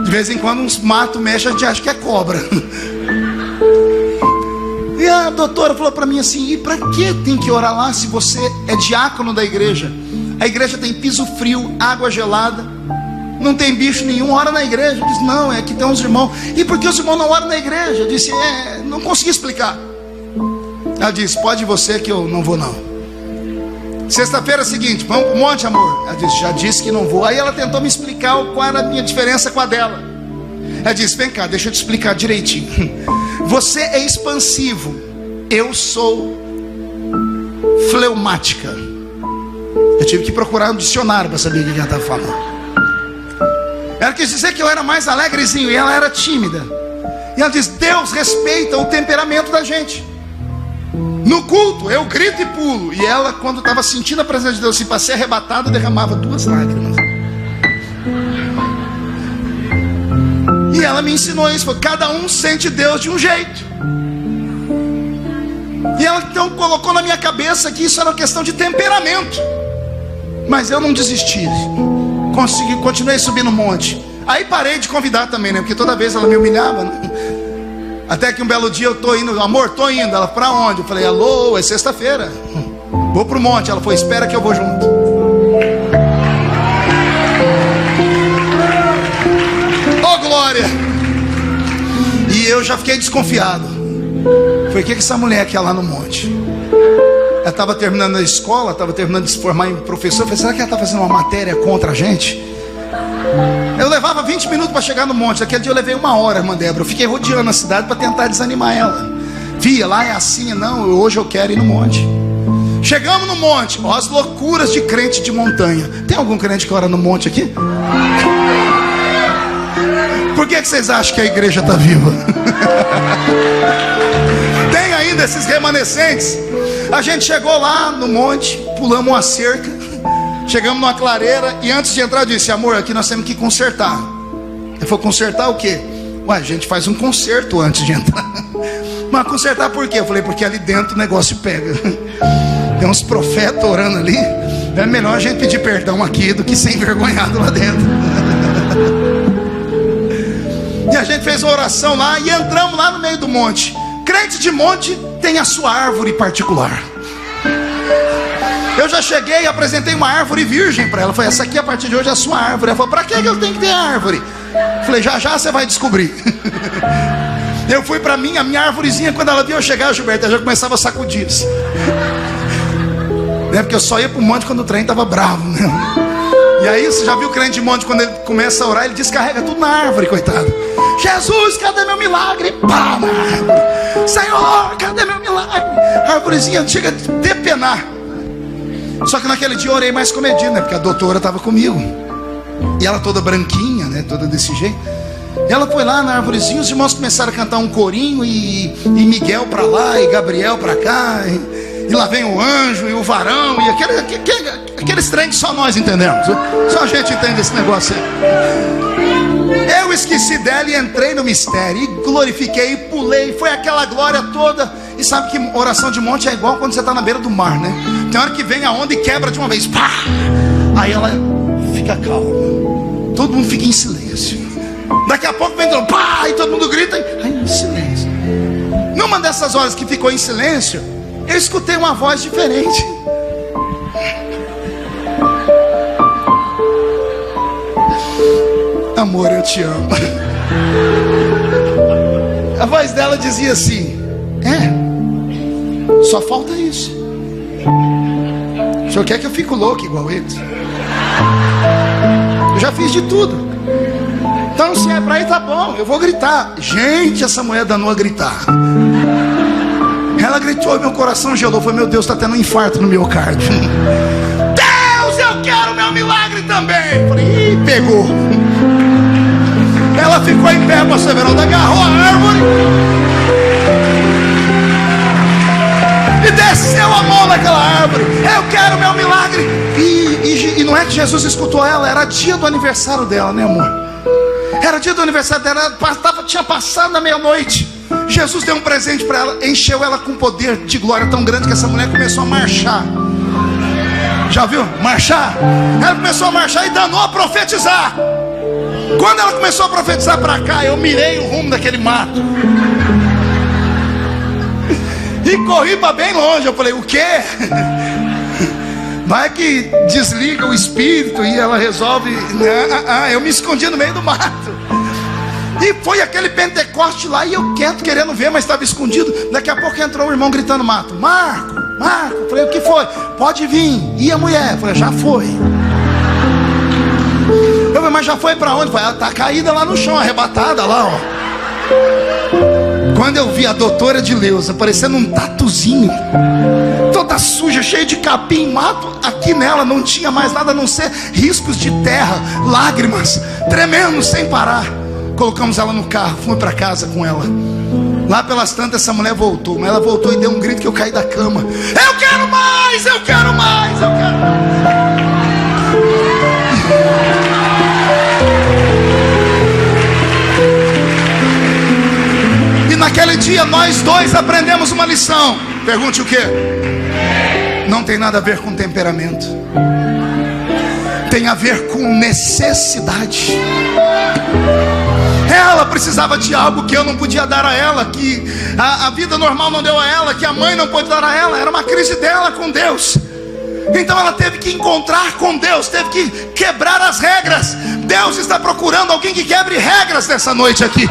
De vez em quando uns matos mexem, a gente acha que é cobra. E a doutora falou para mim assim: e para que tem que orar lá se você é diácono da igreja? A igreja tem piso frio, água gelada, não tem bicho nenhum, ora na igreja. Eu disse: não, é que tem uns irmãos. E por que os irmãos não oram na igreja? Eu disse: não consegui explicar. Ela disse: pode você que eu não vou não. Sexta-feira seguinte: vamos pro monte, amor? Ela disse: já disse que não vou. Aí ela tentou me explicar qual era a minha diferença com a dela. Ela disse: vem cá, deixa eu te explicar direitinho. Você é expansivo, eu sou fleumática. Eu tive que procurar um dicionário para saber o que ela estava falando. Ela quis dizer que eu era mais alegrezinho e ela era tímida. E ela diz: Deus respeita o temperamento da gente. No culto eu grito e pulo, e ela, quando estava sentindo a presença de Deus assim, para ser arrebatada, derramava 2 lágrimas. E ela me ensinou isso, falou: cada um sente Deus de um jeito. E ela então colocou na minha cabeça que isso era uma questão de temperamento. Mas eu não desisti, continuei subindo o monte. Aí parei de convidar também, né? Porque toda vez ela me humilhava, né? Até que um belo dia eu tô indo: amor, tô indo. Ela: pra onde? Eu falei: alô, é sexta-feira, vou pro monte. Ela falou: espera que eu vou junto. Oh glória! E eu já fiquei desconfiado. Foi: o que essa mulher quer lá no monte? Ela estava terminando a escola, estava terminando de se formar em professor. Eu falei: será que ela está fazendo uma matéria contra a gente? Eu levava 20 minutos para chegar no monte. Aquele dia eu levei 1 hora, irmã Débora. Eu fiquei rodeando a cidade para tentar desanimar ela. Via, lá é assim, não, hoje eu quero ir no monte. Chegamos no monte, ó, as loucuras de crente de montanha. Tem algum crente que ora no monte aqui? Por que vocês acham que a igreja está viva? Tem ainda esses remanescentes. A gente chegou lá no monte, pulamos uma cerca, chegamos numa clareira, e antes de entrar eu disse: amor, aqui nós temos que consertar. Ele falou: consertar o quê? Ué, a gente faz um concerto antes de entrar. Mas consertar por quê? Eu falei: porque ali dentro o negócio pega. Tem uns profetas orando ali. É melhor a gente pedir perdão aqui do que ser envergonhado lá dentro. E a gente fez uma oração lá e entramos lá no meio do monte. Crente de monte tem a sua árvore particular. Eu já cheguei e apresentei uma árvore virgem para ela. Falei, essa aqui a partir de hoje é a sua árvore. Ela falou, para que eu tenho que ter árvore? Falei, já já você vai descobrir. Eu fui para a minha árvorezinha. Quando ela viu eu chegar, Gilberto, eu já começava a sacudir assim. Porque eu só ia para o monte quando o trem estava bravo, né? E aí você já viu o crente de monte, quando ele começa a orar, ele descarrega tudo na árvore, coitado. Jesus, cadê meu milagre? Pá, na árvore. Senhor, cadê meu milagre? A árvorezinha chega a depenar. Só que naquele dia eu orei mais comedido, né? Porque a doutora estava comigo. E ela toda branquinha, né? Toda desse jeito. E ela foi lá na árvorezinha, os irmãos começaram a cantar um corinho. E Miguel para lá, e Gabriel para cá. E lá vem o anjo e o varão. E aqueles trem que só nós entendemos. Só a gente entende esse negócio aí. Eu esqueci dela e entrei no mistério. E glorifiquei, e pulei. Foi aquela glória toda. E sabe que oração de monte é igual quando você está na beira do mar, né? Tem hora que vem a onda e quebra de uma vez. Pá! Aí ela fica calma. Todo mundo fica em silêncio. Daqui a pouco vem pá! E todo mundo grita. Aí silêncio. Numa dessas horas que ficou em silêncio, eu escutei uma voz diferente. Amor, eu te amo. A voz dela dizia assim: só falta isso. O senhor quer que eu fique louco igual eles? Eu já fiz de tudo. Então se é pra ir, tá bom, eu vou gritar. Gente, essa mulher danou a gritar. Ela gritou e meu coração gelou. Foi, meu Deus, está tendo um infarto no miocárdio. Deus, eu quero meu milagre também. Falei, ih, pegou. Ela ficou em pé, pastor Everaldo, agarrou a árvore e desceu a mão naquela árvore. Eu quero meu milagre. E não é que Jesus escutou ela, era dia do aniversário dela, né, amor? Era dia do aniversário dela, tinha passado a meia-noite. Jesus deu um presente para ela, encheu ela com poder de glória tão grande que essa mulher começou a marchar. Já viu? Marchar. Ela começou a marchar e danou a profetizar. Quando ela começou a profetizar para cá, eu mirei o rumo daquele mato e corri para bem longe. Eu falei, o quê? Vai que desliga o espírito e ela resolve. Eu me escondi no meio do mato. E foi aquele Pentecoste lá, e eu quieto, querendo ver, mas estava escondido. Daqui a pouco entrou o irmão gritando: Marco, Marco. Eu falei, o que foi? Pode vir. E a mulher? Eu falei, já foi. Eu falei, mas já foi para onde? Eu falei, ela está caída lá no chão, arrebatada lá, ó. Quando eu vi a doutora de Leusa parecendo um tatuzinho, toda suja, cheia de capim, mato, aqui nela não tinha mais nada a não ser riscos de terra, lágrimas, tremendo sem parar. Colocamos ela no carro, fomos para casa com ela. Lá pelas tantas essa mulher voltou, mas ela voltou e deu um grito que eu caí da cama. Eu quero mais, eu quero mais, eu quero mais. E naquele dia nós dois aprendemos uma lição. Pergunte o que? Não tem nada a ver com temperamento, tem a ver com necessidade. Ela precisava de algo que eu não podia dar a ela, que a vida normal não deu a ela, que a mãe não pôde dar a ela. Era uma crise dela com Deus. Então ela teve que encontrar com Deus, teve que quebrar as regras. Deus está procurando alguém que quebre regras nessa noite aqui.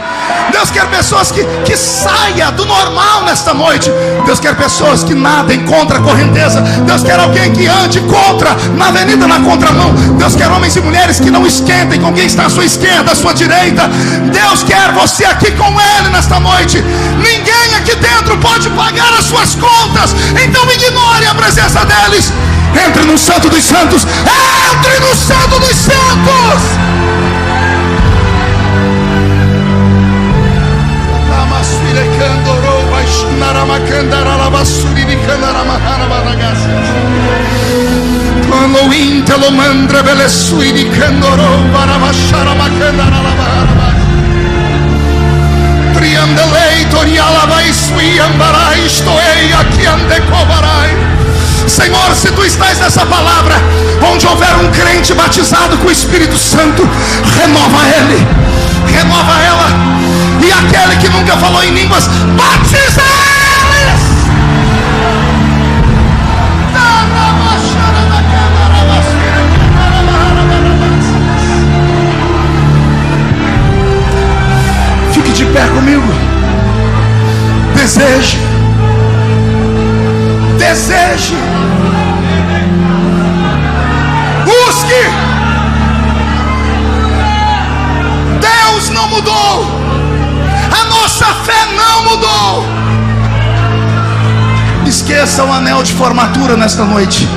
Deus quer pessoas que saia do normal nesta noite. Deus quer pessoas que nadem contra a correnteza. Deus quer alguém que ande contra, na avenida, na contramão. Deus quer homens e mulheres que não esquentem com quem está à sua esquerda, à sua direita. Deus quer você aqui com Ele nesta noite. Ninguém aqui dentro pode pagar as suas contas, então ignore a presença deles. Entre no Santo dos Santos. Entre no Santo dos Santos. Senhor, se tu estás nessa palavra, onde houver um crente batizado com o Espírito Santo, renova ele, renova ela. E aquele que nunca falou em línguas, batiza eles. Esqueça o anel de formatura nesta noite.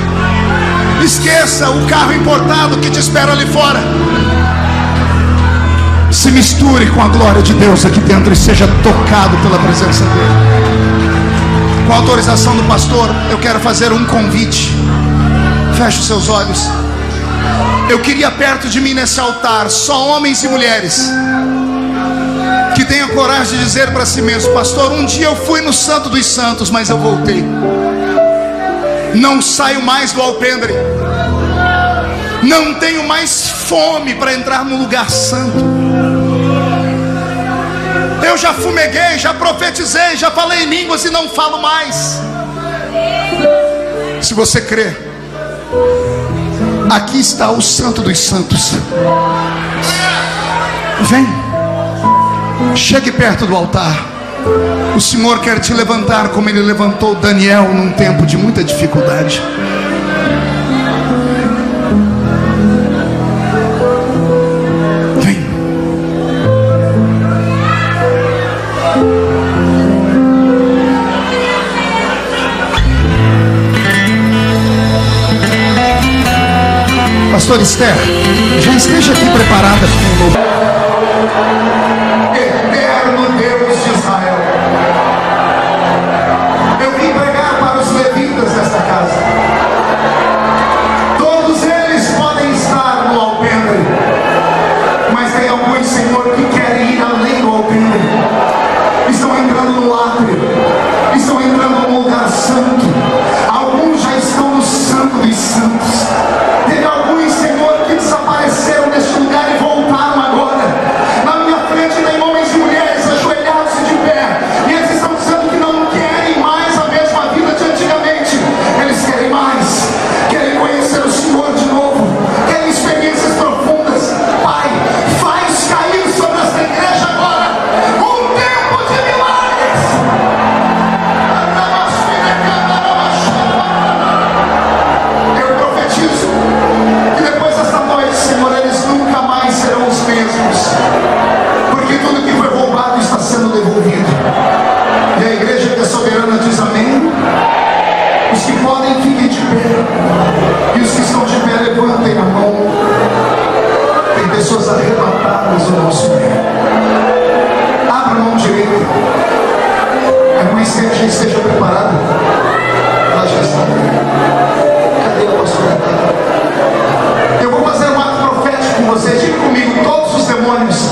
Esqueça o carro importado que te espera ali fora. Se misture com a glória de Deus aqui dentro e seja tocado pela presença dele. Com a autorização do pastor, eu quero fazer um convite. Feche os seus olhos. Eu queria perto de mim nesse altar só homens e mulheres que tenham coragem de dizer para si mesmo: pastor, um dia eu fui no Santo dos Santos, mas eu voltei. Não saio mais do alpendre. Não tenho mais fome para entrar no lugar santo. Eu já fumeguei, já profetizei, já falei em línguas e não falo mais. Se você crê, aqui está o Santo dos Santos. Vem, chegue perto do altar. O Senhor quer te levantar como Ele levantou Daniel num tempo de muita dificuldade. Vem. Pastor Esther, já esteja aqui preparada com o novo. Eterno Deus de Israel, eu vim pregar para os levitas desta casa. Todos eles podem estar no alpendre, mas tem alguns, Senhor, que querem ir além do alpendre. Estão entrando no átrio, estão entrando no lugar santo. Alguns já estão no Santo dos Santos. Teve alguns, Senhor, que desapareceram deste lugar e voltaram agora. Na minha frente tem homens e mulheres ajoelhados e de pé, e eles estão dizendo que não querem mais a mesma vida de antigamente. Eles querem mais, querem conhecer o Senhor de novo, querem experiências profundas. Pai, faz cair sobre esta igreja agora um tempo de milagres. Eu profetizo que depois desta noite, Senhor, eles nunca mais serão os mesmos, porque tudo que foi roubado está sendo devolvido. E a igreja que é soberana diz amém. Os que podem, fiquem de pé, e os que estão de pé, levantem a mão. Tem pessoas arrebatadas no nosso meio. Abra a mão direita. A irmã Esther já esteja preparada. Ela já está. Cadê a pastora? Eu vou fazer um ato profético com vocês. Diga comigo: todos os demônios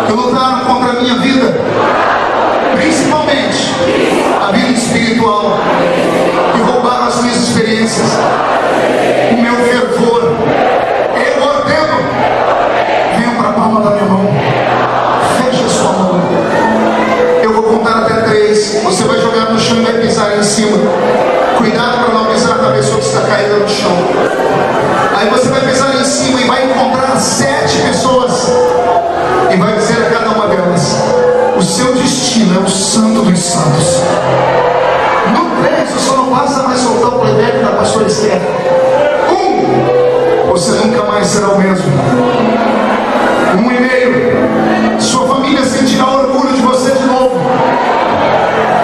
que lutaram contra a minha vida, principalmente a vida espiritual, que roubaram as minhas experiências, o meu fervor, eu ordeno, venham para a palma da minha mão. Feche a sua mão. Eu vou contar até 3. Você vai jogar no chão e vai pisar em cima. Cuidado para não pisar na pessoa que está caída no chão. Aí você vai pisar em cima e vai encontrar 7 pessoas e vai dizer a cada uma delas: o seu destino é o Santo dos Santos. No 3, o senhor não passa mais soltar o playback da pastora Esther. 1, você nunca mais será o mesmo. 1,5, sua família sentirá orgulho de você de novo.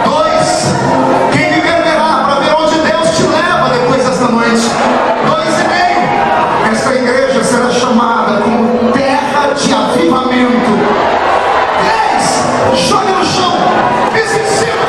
2, quem viver verá para ver onde Deus te leva depois desta noite. 2,5, esta igreja será chamada como terra de avivamento. 3, jogue no chão, pise em cima.